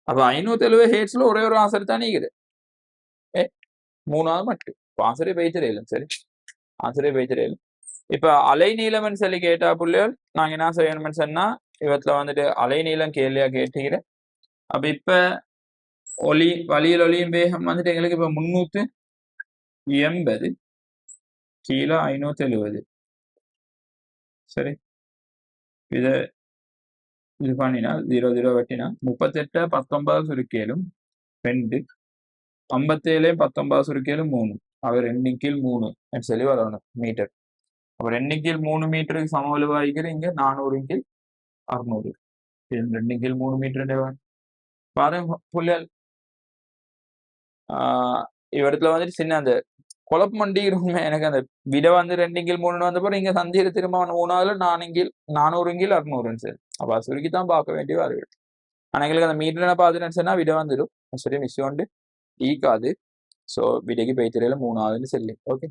அப்ப 570 ஹெர்ட்ஸ்ல ஒரே ஒரு ஆன்சர் தான் நீக்குது. மூணாவது மட்டும் ஆன்சரே பேய்ச்சிடலும். சரி, ஆன்சரே பேய்ச்சிடலும். இப்ப அலைநீளம்னு சொல்லி கேட்டா புள்ளிகள் நாங்க என்ன செய்யணும்னு சொன்னா இவத்துல வந்துட்டு அலைநீளம் கேள்வியா கேட்டீங்க. அப்ப இப்ப வழியில் ஒளியின் வேகம் வந்துட்டு எங்களுக்கு இப்ப 380 கீழே 570. சரி, இது பண்ணினா 0 0 வெட்டினா 38 19 சுருக்கியலும் 2 57 19 சுருக்கியலும் 3. அவர் 2 கீழ் 3 சொல்லி வரணும் மீட்டர். அப்ப 2 கீழ் 3 மீட்டருக்கு சம வலுவாகிக்கிற இங்க 400 கீழ் 600. 2 கீழ் 3 மீட்டர் பாருங்க புள்ளியல். இவரத்துல வந்துட்டு சின்ன அந்த குழப்பம் மண்டிக்கிறோமே எனக்கு அந்த விட வந்து 2 கீழ் 3 வந்த பிறகு இங்க சந்தியில திரும்ப 3ஆவதுல 4 கீழ் 400 கீழ் 600 சரி. அப்ப சுருக்கித்தான் பார்க்க வேண்டிய வருது. ஆனா எங்களுக்கு அந்த மீட்டர் பார்த்துட்டு சொன்னா விட வந்துடும். சரி, மிஸ் உண்டு ஈக்காது. ஸோ விடைக்கு பேய்த்திரையில 3ஆவதுன்னு சொல்லி. ஓகே,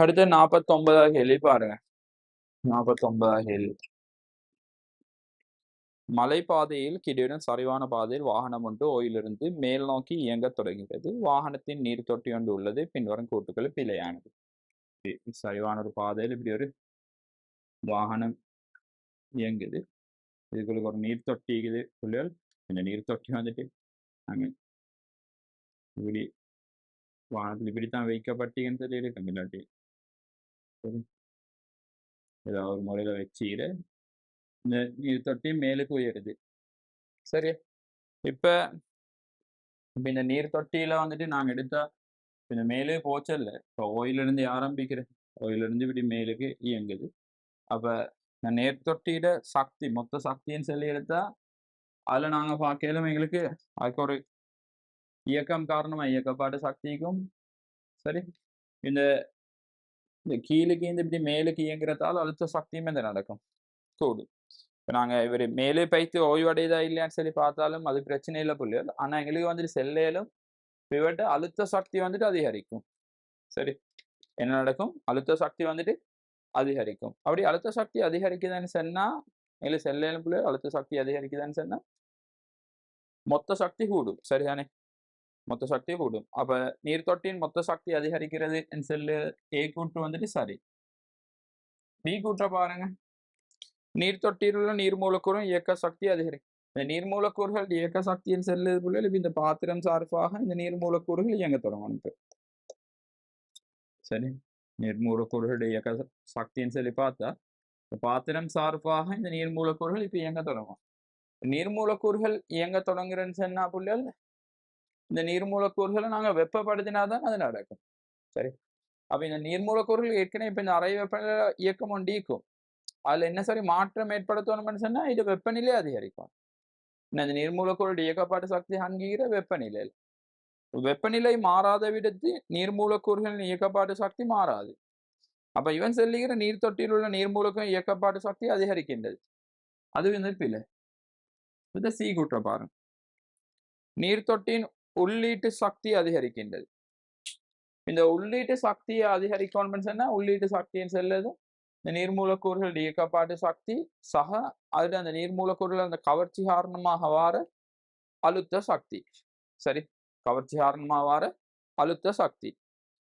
அடுத்த 49 கேள்வி பாருங்க. 49 கேள்வி. மலைப்பாதையில் திடீரென சரிவான பாதையில் வாகனம் ஒன்று ஓயிலிருந்து மேல் நோக்கி இயங்கத் தொடங்குகிறது. வாகனத்தின் நீர் தொட்டி ஒன்று உள்ளது. பின்வரும் கூட்டுகள் பிழையானது. சரிவான ஒரு பாதையில் இப்படி ஒரு வாகனம் இயங்குது. இதுக்குள்ள ஒரு நீர் தொட்டி இருக்குது புள்ளிகள். இந்த நீர் தொட்டி வந்துட்டு நாங்க இப்படி வாகனத்தில் இப்படித்தான் வைக்கப்பட்டீங்கன்னு சொல்லி இருக்கேன். இல்லாட்டி ஏதாவது ஒரு முறையில வச்சுக்கிற இந்த நீர் தொட்டி மேலுக்கு உயருது. சரி, இப்ப இந்த நீர் தொட்டியில வந்துட்டு நாங்க எடுத்தா இந்த மேலே போச்சல்ல. இப்போ ஓயிலிருந்து ஆரம்பிக்கிறேன். ஓயிலிருந்து இப்படி மேலுக்கு இயங்குது. அப்ப இந்த நீர் தொட்டியிட சக்தி மொத்த சக்தின்னு சொல்லி எடுத்தா அதுல நாங்க பார்க்கலும் எங்களுக்கு அதுக்கு ஒரு இயக்கம் காரணமா இயக்கப்பாட்டு சக்திக்கும் சரி இந்த கீழுக்கு இப்படி மேலுக்கு இயங்குறதால அழுத்த சக்தியுமே இந்த நடக்கும் கூடும். இப்போ நாங்கள் இவர் மேலே பைத்து ஓய்வடையதா இல்லையான்னு சொல்லி பார்த்தாலும் அது பிரச்சனை இல்லை புள்ளிகள். ஆனால் எங்களுக்கு வந்துட்டு செல்லையிலும் இவர்கிட்ட அழுத்த சக்தி வந்துட்டு அதிகரிக்கும். சரி, என்ன நடக்கும்? அழுத்த சக்தி வந்துட்டு அதிகரிக்கும். அப்படி அழுத்த சக்தி அதிகரிக்குதுன்னு சொன்னா, இல்ல செல்லுக்குள்ள அழுத்த சக்தி அதிகரிக்குதுன்னு சொன்னா, மொத்த சக்தி கூடும். சரிதானே? மொத்த சக்தி கூடும். அப்ப நீர்த்தொட்டியின் மொத்த சக்தி அதிகரிக்கிறது செல்லு A கூற்று வந்துட்டு சரி. B கூற்ற பாருங்க. நீர்த்தொட்டியில் உள்ள நீர் மூலக்கூறும் இயக்க சக்தி அதிகரிக்கும். இந்த நீர் மூலக்கூறுகள் இயக்க சக்தியின் செல்லுக்குள்ள இந்த பாத்திரம் சார்பாக இந்த நீர் மூலக்கூறுகள் இயங்க தொடங்கும். சரி, நீர் மூலக்கூறுகளுடைய இயக்க சக்தின்னு சொல்லி பார்த்தா, பாத்திரம் சார்பாக இந்த நீர் மூலக்கூறுகள் இப்ப இயங்க தொடங்கும். நீர் மூலக்கூறுகள் இயங்க தொடங்குறேன்னு சொன்னா புள்ளிகள், இந்த நீர் மூலக்கூறுகளை நாங்க வெப்பப்படுத்தினாதான் அது நடக்கும். சரி, அப்ப இந்த நீர் மூலக்கூறுகள் ஏற்கனவே இப்ப இந்த அறை வெப்பநிலை இயக்கம் ஒண்டிக்கும். அதுல என்ன சரி மாற்றம் ஏற்படுத்தணும்னு சொன்னா இது வெப்பநிலை அதிகரிக்கும். இந்த நீர் மூலக்கூறுடைய இயக்கப்பாட்டு சக்தி அங்கீகிற வெப்பநிலையில் வெப்பநிலை மாறாத விடத்து நீர் மூலக்கூறுகளின் இயக்கப்பாட்டு சக்தி மாறாது. அப்ப இவன் செல்லுகிற நீர் தொட்டியில் உள்ள நீர் மூலக்கூறு இயக்கப்பாட்டு சக்தி அதிகரிக்கின்றது. அது வந்து பிழை. இதை சி கூற்ற பாருங்க. நீர் தொட்டியின் உள்ளீட்டு சக்தி அதிகரிக்கின்றது. இந்த உள்ளீட்டு சக்தியை அதிகரிக்கணும்னு சொன்னா உள்ளீட்டு சக்தின்னு செல்லுது இந்த நீர் மூலக்கூறுகள் இயக்கப்பாட்டு சக்தி சக அதுல அந்த நீர் மூலக்கூறுகள் அந்த கவர்ச்சி காரணமாக வார அழுத்த சக்தி. சரி, கவர்ச்சி காரணமாக வார அழுத்த சக்தி.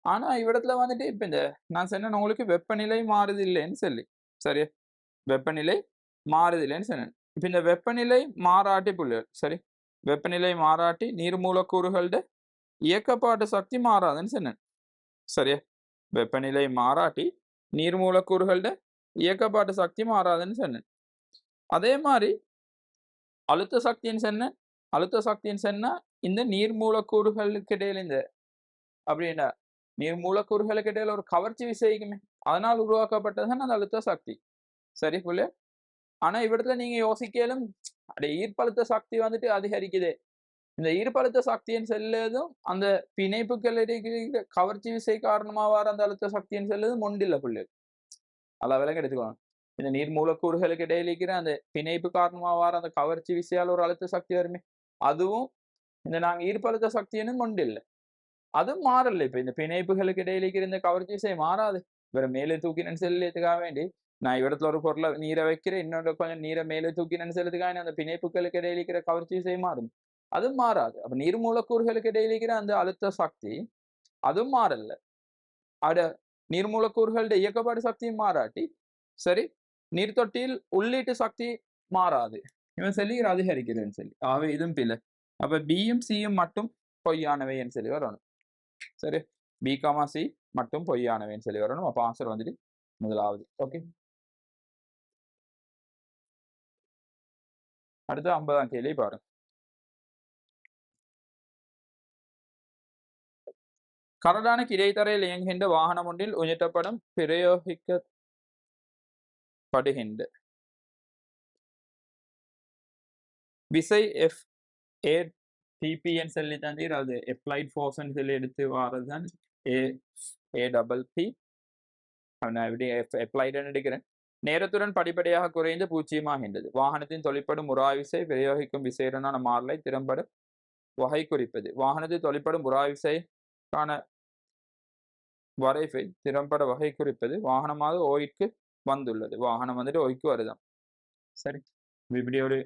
ஆனா இவ்விடத்துல வந்துட்டு இப்ப இந்த நான் சொன்னேன் உங்களுக்கு வெப்பநிலை மாறுது இல்லைன்னு சொல்லி. சரி, வெப்பநிலை மாறுது இல்லைன்னு சொன்னேன். இப்ப இந்த வெப்பநிலை மாறாட்டி புள்ளிகள். சரி, வெப்பநிலை மாறாட்டி நீர் மூலக்கூறுகளோட இயக்கப்பாட்டு சக்தி மாறாதுன்னு சொன்னேன். சரியா, வெப்பநிலை மாறாட்டி நீர் மூலக்கூறுகளோட இயக்கப்பாட்டு சக்தி மாறாதுன்னு சொன்னேன். அதே மாதிரி அழுத்த சக்தின்னு சொன்னேன். அழுத்த சக்தின்னு சொன்னா இந்த நீர் மூலக்கூறுகளுக்கு இடையில இந்த அப்படின்னா நீர் மூலக்கூறுகளுக்கு இடையில ஒரு கவர்ச்சி விசைக்குமே, அதனால் உருவாக்கப்பட்டதுதான் அந்த அழுத்த சக்தி. சரி புள்ள. ஆனா இவ்விடத்துல நீங்க யோசிக்கலும் ஈர்ப்பழுத்த சக்தி வந்துட்டு அதிகரிக்குது. இந்த ஈர்ப்பழுத்த சக்தின்னு செல்லதும் அந்த பிணைப்புகள் இடையே கவர்ச்சி விசை காரணமா வர அந்த அழுத்த சக்தின்னு செல்லதும் ஒன்றில்ல புள்ளு. அதான் விலங்கு எடுத்துக்கணும். இந்த நீர் மூலக்கூறுகளுக்கு இடையில இருக்கிற அந்த பிணைப்பு காரணமா வர அந்த கவர்ச்சி விசையால் ஒரு அழுத்த சக்தி வருமே, அதுவும் இந்த நாங்க ஈர்ப்பழுத்த சக்தின்னு ஒன்றில்லை. அதுவும் மாறல. இப்ப இந்த பிணைப்புகளுக்கு இடையில இருக்கிற இந்த கவர்ச்சி விசை மாறாது. வேற மேலே தூக்கினு செல்லுறதுக்காக வேண்டி நான் இடத்துல ஒரு பொருளை நீரை வைக்கிறேன், இன்னொரு கொஞ்சம் நீரை மேலே தூக்கினு செல்லுறதுக்காக அந்த பிணைப்புகளுக்கு இடையில இருக்கிற கவர்ச்சி விசை மாறும். அதுவும் மாறாது. அப்ப நீர் மூலக்கூறுகளுக்கு இடையில இருக்கிற அந்த அழுத்த சக்தி அதுவும் மாறல. அட நீர் மூலக்கூறுகளுடைய இயக்கப்பாடு சக்தியும் மாறாட்டி சரி, நீர் தொட்டியில் உள்ளீட்டு சக்தி மாறாது. இவன் சொல்லி அதிகரிக்கிறதுன்னு சொல்லி ஆகவே இதுவும் பிள்ளை. அப்ப பியும் சியும் மட்டும் பொய்யானவைன்னு சொல்லி வரணும். சரி, பி காமா சி மட்டும் பொய்யானவைன்னு சொல்லி வரணும். அப்ப ஆன்சர் வந்துட்டு முதலாவது. ஓகே, அடுத்து 50ஆம் கேள்வி பாருங்க. கரடான கிடைத்தரையில் இயங்குகின்ற வாகனம் ஒன்றில் உயர்த்தப்படும் பிரயோகிக்கப்படுகின்ற விசை எஃப் ஏ டிபின்னு சொல்லி தந்தீர். அது அப்ளைட் ஃபோர்ஸ்ன்னு சொல்லி எடுத்து வாரதுதான் ஏ நான் எப்படி அப்ளைடுன்னு எடுக்கிறேன். நேரத்துடன் படிப்படியாக குறைந்து பூச்சியமாகின்றது. வாகனத்தின் தொழிற்படும் உராவிசை பிரயோகிக்கும் விசையுடனான மாறலை திறம்பட வகை குறிப்பது. வாகனத்தில் தொழிற்படும் உராவிசைக்கான வரைவை திறம்பட வகை குறிப்பது. வாகனமாக ஓய்க்கு வந்துள்ளது. வாகனம் வந்துட்டு ஓய்க்கு வருதான். சரி, இப்படி ஒரு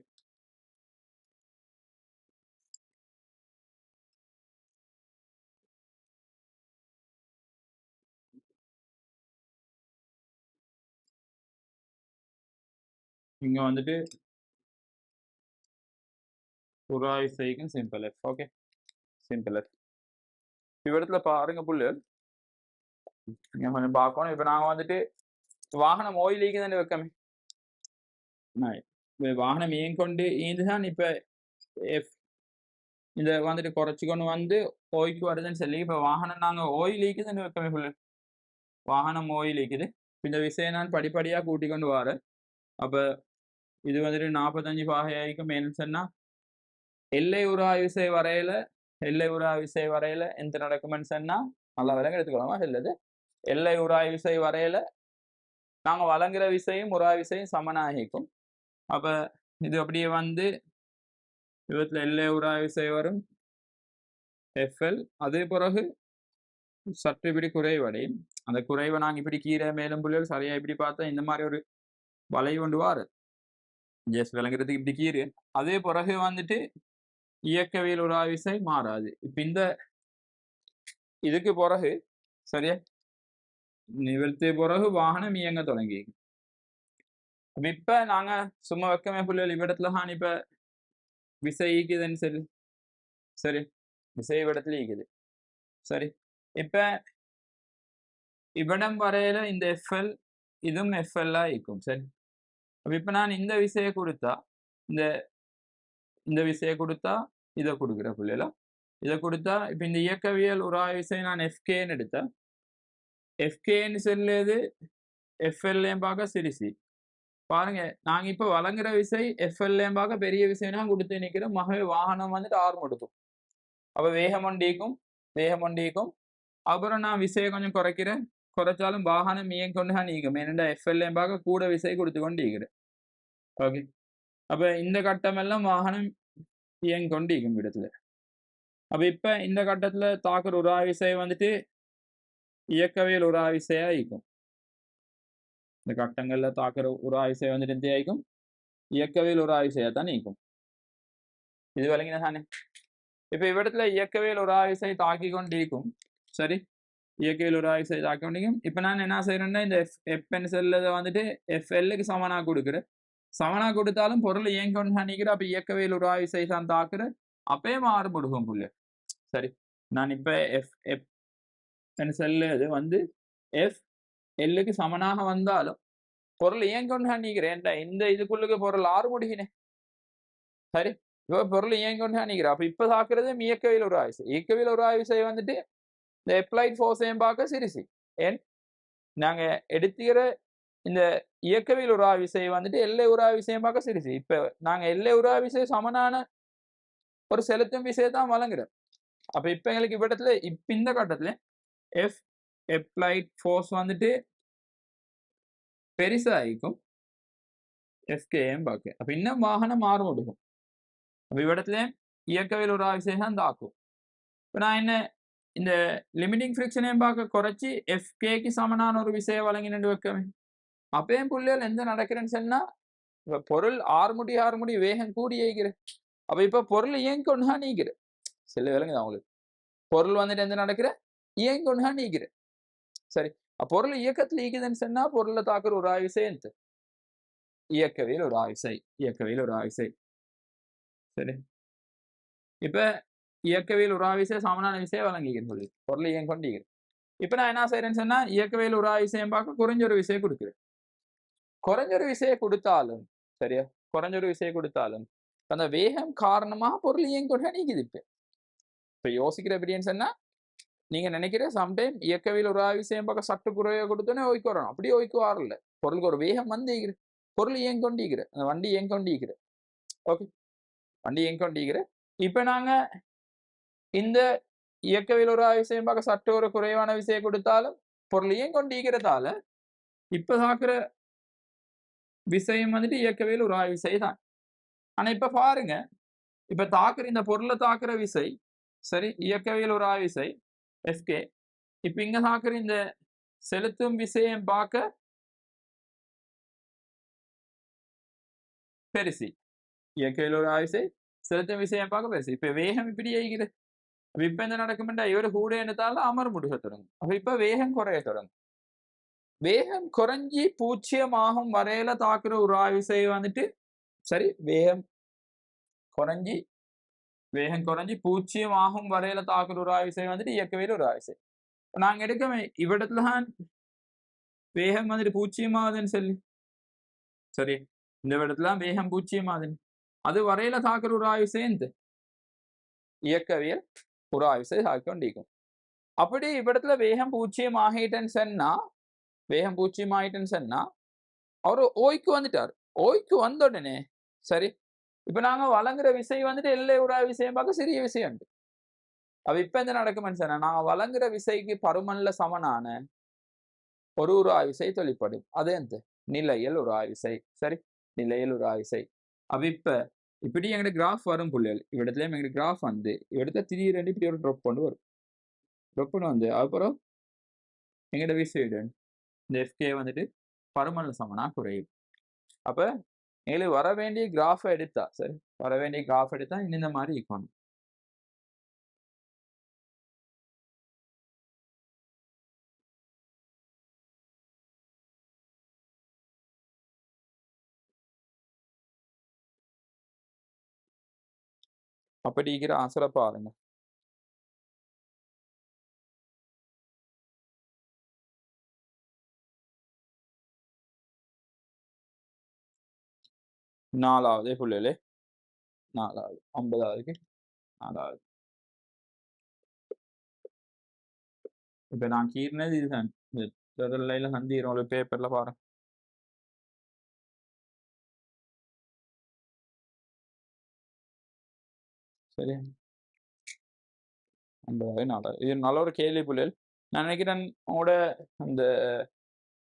இங்க வந்துட்டு உராவிசைக்கும் simple F. Okay, simple F. இவ்விடத்துல பாருங்க புல்லு நீங்க கொஞ்சம் பார்க்கணும். இப்ப நாங்க வந்துட்டு வாகனம் ஓயிலிக்கு தானே வைக்கமே, வாகனம் இயங்கொண்டு இதுதான் இப்ப எஃப் இத வந்துட்டு குறைச்சு கொண்டு வந்து ஓய்க்கு வருதுன்னு சொல்லி இப்ப வாகனம் நாங்க ஓயிலிக்கு தானே வைக்கமே புல்லு. வாகனம் ஓயிலிக்குது. இந்த விஷயம் நான் படிப்படியா கூட்டி கொண்டு வரேன். அப்ப இது வந்துட்டு 45 பாகையாய்க்கும் மேலும் சொன்னா எல்லை உராவிசை வரையில எந்த நடக்குமென்னு சொன்னா நல்லா விலங்கு எடுத்துக்கலாமா இல்லது எல்லை உராவிசை வரையில நாங்க வழங்குற விசையும் உராவிசையும் சமனாகிக்கும். அப்ப இது அப்படியே வந்து விதத்துல எல்லை உராவிசை வரும் எஃப்எல். அதே பிறகு சற்று இப்படி குறைவடையும். அந்த குறைவை நாங்க இப்படி கீரை மேலும் புள்ளிகள் சரியா இப்படி பார்த்தா இந்த மாதிரி ஒரு வளைவு கொண்டு வாரு ஜஸ்ட் விளங்குறதுக்கு இப்படி கீறு. அதே பிறகு வந்துட்டு இயக்கவியல் உறா விசை மாறாது. இப்ப இந்த இதுக்கு பிறகு சரியா நிவர்த்தி பிறகு வாகனம் இயங்க தொடங்கி. இப்ப நாங்க சும்மா வெக்கமே புள்ளிகள் இவ்விடத்துல தான் இப்ப விசை ஈக்குதுன்னு சரி சரி விசை இவ்விடத்துல ஈக்குது சரி. இப்ப இவ்விடம் வரையில இந்த எஃப்எல் இதுவும் எஃப்எல் ஈக்கும் சரி. இப்ப நான் இந்த விசையை கொடுத்தா இந்த இந்த விசையை கொடுத்தா இதை கொடுக்குற புள்ளிகளா இதை கொடுத்தா இப்ப இந்த இயக்கவியல் உறா விசை நான் எஃப்கேன்னு எடுத்தா எஃப்கேன்னு சொல்லுது எஃப்எல்லையும் பார்க்க சிறுசி பாருங்க. நாங்க இப்ப வழங்குற விசை எஃப்எல்லையும் பார்க்க பெரிய விசைனா கொடுத்து நிக்கிறோம். மகவே வாகனம் வந்துட்டு ஆர்ம் எடுக்கும். அப்ப வேகம் ஒண்டிக்கும். அப்புறம் நான் விசையை கொஞ்சம் குறைக்கிறேன். குறைச்சாலும் வாகனம் இயங்க கொண்டு தான் நீக்கும். ஏனென்றா எஃப்எல்லையும் பார்க்க கூட விசை கொடுத்து கொண்டு இருக்கிறேன். ஓகே. அப்ப இந்த கட்டம் எல்லாம் வாகனம் இயங்க கொண்டு இருக்கும் இடத்துல. அப்ப இப்ப இந்த கட்டத்துல தாக்குற உறா விசை வந்துட்டு இயக்கவியல் உறா விசையா இருக்கும். இந்த கட்டங்கள்ல தாக்குற உறா விசை வந்துட்டு எந்த ஆயிக்கும் இயக்கவியல் உறா விசையா தான் நீக்கும். இது விளங்கின தானே. இப்ப இவ்விடத்துல இயக்கவியல் உறா விசை தாக்கி கொண்டிருக்கும் சரி. இயக்கவியல் உறா விசை தாக்கி கொண்டிருக்கும். இப்ப நான் என்ன செய்யறேன்னா இந்த எஃப்என் செல்ல வந்துட்டு எஃப்எல்லுக்கு சமனா கொடுக்குறேன். சமனா கொடுத்தாலும் பொருள் இயங்க கொண்டு நிற்கிறேன். அப்ப இயக்கவியல் உறா விசை தான் தாக்குறேன். அப்பயே மாறுபடுவோம் புள்ளி சரி. நான் இப்ப எஃப் செல்லு வந்து எஃப் எல்லுக்கு சமனாக வந்தாலும் பொருள் இயங்க கொண்டு நிற்கிறேன். இந்த இதுக்குள்ளுக்கு பொருள் ஆறு முடிகிறேன் சரி. இப்போ பொருள் இயங்க கொண்டு நிற்கிறேன். அப்ப இப்ப தாக்குறது இயக்கவியல் உறா விசை. இயக்கவியல் உறா விசை வந்துட்டு இந்த அப்ளைட் ஃபோர்ஸையும் பார்க்க சிறுசி. ஏன் நாங்க எடுத்துக்கிற இந்த இயக்கவியல் உறா விசை வந்துட்டு எல்லை உறா விசையும் பார்க்க சிறுசி. இப்ப நாங்க எல்லை உறா விசை சமனான ஒரு செலுத்தும் விசையை தான் வழங்குறோம். அப்ப இப்ப எங்களுக்கு இவ்விடத்துல இப்ப இந்த கட்டத்துல எஃப் அப்ளைட் ஃபோர்ஸ் வந்துட்டு பெருசாயிக்கும் எஃப்கேஎம் பார்க்க. அப்ப இன்னும் வாகனம் மாறும் கொடுக்கும். அப்ப இவ்விடத்துல இயக்கவியல் உறா விசை தான் தாக்கும். இப்ப நான் என்ன இந்த லிமிட்டிங் ஃப்ரிக்ஷனையும் பார்க்க குறைச்சி எஃப்கேக்கு சமனான ஒரு விசையை வழங்கினு வைக்கவே. அப்பயும் புள்ளிகள் எந்த நடக்கிறேன்னு சொன்னா இப்ப பொருள் ஆறு முடி வேகம் கூடி இயக்கிற. அப்ப இப்ப பொருள் இயங்கி கொண்டுதான் நீக்கிற. சில விலங்குது அவங்களுக்கு பொருள் வந்துட்டு எந்த நடக்கிற இயங்கி கொண்டுதான் நீக்கிற சரி. பொருள் இயக்கத்துல ஈக்குதுன்னு சொன்னா பொருளை தாக்குற ஒரு ஆவிசை இயக்கவியல் ஒரு ஆவிசை சரி. இப்ப இயக்கவியல் உறா விசை சமனான விசையை வழங்கிக்கிறேன் சொல்லி பொருள் இயங்க கொண்டிருக்கிறேன். இப்ப நான் என்ன செய்யறேன்னு சொன்னா இயக்கவியல் உறா விசையும் பார்க்க குறைஞ்சொரு விசையை கொடுக்குறேன். குறைஞ்சொரு விசையை கொடுத்தாலும் சரியா குறைஞ்சொரு விசையை கொடுத்தாலும் அந்த வேகம் காரணமா பொருள் இயங்க கொண்டு நீக்குது. இப்ப யோசிக்கிற எப்படின்னு சொன்னா நீங்க நினைக்கிற சம்டைம் இயக்கவியல் உறா விசையும் பார்க்க சட்டு குறைய கொடுத்தோன்னே ஓய்க்கு வரணும். அப்படியே ஓய்க்கு வரல. பொருளுக்கு ஒரு வேகம் வந்து பொருள் இயங்க கொண்டிருக்கிற அந்த வண்டி இயங்க கொண்டிருக்கிற ஓகே வண்டி இயங்க கொண்டிருக்கிற. இப்ப நாங்க இந்த இயக்கவியல் உறா விசையும் பார்க்க சட்டு ஒரு குறைவான விசையை கொடுத்தாலும் பொருள் இயங்க கொண்டிருக்கிறதால இப்ப தாக்குற விசையும் வந்துட்டு இயக்கவியல் உறா விசை தான். ஆனா இப்ப பாருங்க இப்ப தாக்குற இந்த பொருளை தாக்குற விசை சரி இயக்கவியல் உறா விசை எஃப்கே. இப்ப இங்க தாக்குற இந்த செலுத்தும் விசையை பார்க்க பெருசி. இயக்கவியல் உறா விசை செலுத்தும் விசையை பார்க்க பெருசி. இப்ப வேகம் இப்படி ஆகிக்குது. இப்ப என்ன நடக்கும்டா இவரு கூட என்னத்தாலும் அமர் முடுக தொடங்கும். அப்ப இப்ப வேகம் குறைய தொடங்கும். வேகம் குறைஞ்சி 0 ஆகும் வரையில தாக்குற ஒரு விசை வந்துட்டு சரி வேகம் குறைஞ்சி 0 ஆகும் வரையில தாக்குற ஒரு விசை வந்துட்டு இயக்கவியல் ஒரு விசை. நாங்க எடுக்க இவ்விடத்துலதான் வேகம் வந்துட்டு 0 ஆகுதுன்னு சொல்லி சரி இந்த இடத்துல வேகம் 0 ஆகுதுன்னு அது வரையில தாக்குற ஒரு விசை இந்த இயக்கவியல் ஒரு விசை தாக்கி கொண்டிருக்கும். அப்படி இவ்விடத்துல வேகம் 0 ஆகிட்டேன்னு சொன்னா அவரு ஓய்க்கு வந்துட்டார். ஓய்க்கு வந்த உடனே சரி இப்ப நாங்க வழங்குற விசை வந்துட்டு எல்லை உறா விசையும் பார்க்க சிறிய விசை உண்டு. அப்ப இப்ப என்ன நடக்கும்னு சொன்னா நாங்க வழங்குற விசைக்கு பருமன்ல சமனான ஒரு உறா விசை தொழிற்படும். அது எந்த நிலையல் உறா விசை சரி நிலையல் உறா விசை. அப்ப இப்ப இப்படி எங்களுக்கு கிராஃப் வரும் புள்ளிகள் இவ்விடத்துல எங்களுக்கு கிராஃப் வந்து இவ்விடத்துல திடீரென்று இப்படி ஒரு ட்ராப் கொண்டு வரும். வெப்பம் வந்து அப்புறம் எங்களோட விசையுடன் இந்த எஃப்கே வந்துட்டு பருமன்ல சமனா குறையும். அப்ப எங்களுக்கு வர வேண்டிய கிராஃபை எடுத்தா சரி வர வேண்டிய கிராஃப் எடுத்தா இந்த மாதிரி இருக்கணும். அப்படி இருக்கிற ஆன்சரை பாருங்க. நாலாவது புள்ளிலே 4வது 50வதுக்கு 4வது. இப்ப நான் கீறினது இதுதான். இந்த தொடர் லைன்ல சந்திக்கிறோம் ஒரு பேப்பர்ல பாருங்க. சரி 50வது 4வது. இது நல்ல ஒரு கேள்வி புள்ளிகள். நான் நினைக்கிறேன் உங்களோட அந்த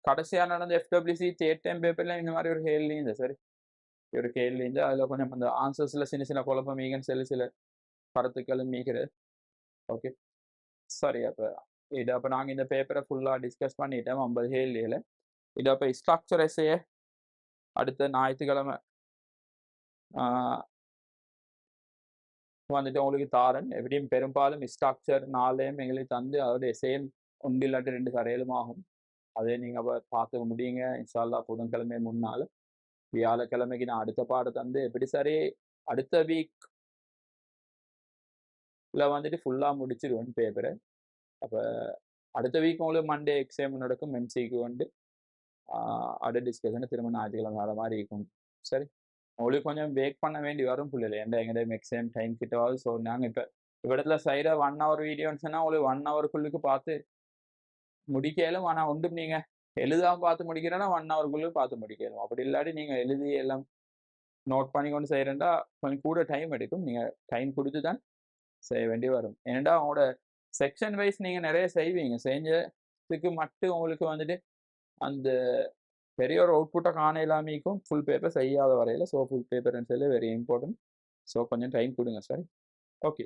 கடைசியா நடந்த எஃப்டபிள்யூசி தேர்ட் டைம் பேப்பர்ல இந்த மாதிரி ஒரு கேள்வி இருந்தது சரி. ஒரு கேள்வி இருந்து அதுல கொஞ்சம் அந்த ஆன்சர்ஸ்ல சின்ன சின்ன குழப்பம் மீகன்னு சொல்லி சில கருத்துக்களும் மீகிறது. ஓகே சரி அப்ப இது அப்ப நாங்க இந்த பேப்பரை ஃபுல்லா டிஸ்கஸ் பண்ணிட்டோம் 50 கேள்வியில. இது அப்ப ஸ்ட்ரக்சர் எஸ்ஸைய அடுத்த ஞாயிற்றுக்கிழமை வந்துட்டு உங்களுக்கு தாரன். எப்படியும் பெரும்பாலும் ஸ்ட்ரக்சர் 4லையும் எங்களுக்கு தந்து அதோட எஸ்ஸையும் 1 இல்லாட்டி 2 தரையிலும் ஆகும். அதே நீங்க அப்ப பார்த்துக்க முடியுங்க இன்ஷா அல்லாஹ் புதன்கிழமை முன்னால. வியாழக்கிழமைக்கு நான் அடுத்த பாடம் தந்து எப்படி சரி அடுத்த வீக்ல வந்துட்டு ஃபுல்லா முடிச்சிருவேன் பேப்பரை. அப்ப அடுத்த வீக் உங்களுக்கு மண்டே எக்ஸாம் நடக்கும் எம்சிக்கு வந்து அடுத்த டிஸ்கஷனை திரும்ப ஞாயிற்றுக்கிழமை வர மாதிரி இருக்கும். சரி உங்களுக்கு கொஞ்சம் வெயிட் பண்ண வேண்டி வரும் புள்ளில எந்த எங்கடைய எக்ஸாம் டைம் கிட்டவாது. ஸோ நாங்கள் இப்போ இடத்துல சைடாக 1 hour வீடியோன்னு சொன்னால் உங்களுக்கு 1 hourக்குள்ளுக்கு பார்த்து முடிக்கலும். ஆனால் ஒன்றும் நீங்கள் எழுதாம பார்த்து முடிக்கிறேன்னா 1 hourக்குள்ளே பார்த்து முடிக்கலும். அப்படி இல்லாட்டி நீங்கள் எழுதி எல்லாம் நோட் பண்ணி கொண்டு செய்கிறேன்டா கொஞ்சம் கூட டைம் எடுக்கும். நீங்கள் டைம் கொடுத்து தான் செய்ய வேண்டி வரும். ஏன்டா உங்களோட செக்ஷன் வைஸ் நீங்கள் நிறைய செய்வீங்க. செஞ்சதுக்கு மட்டும் உங்களுக்கு வந்துட்டு அந்த பெரிய ஒரு அவுட்புட்டை காண இல்லாமைக்கும் ஃபுல் பேப்பர் செய்யாத வரையில். ஸோ ஃபுல் பேப்பர்னு சொல்லி வெரி இம்பார்ட்டன்ட். ஸோ கொஞ்சம் டைம் கொடுங்க சார். ஓகே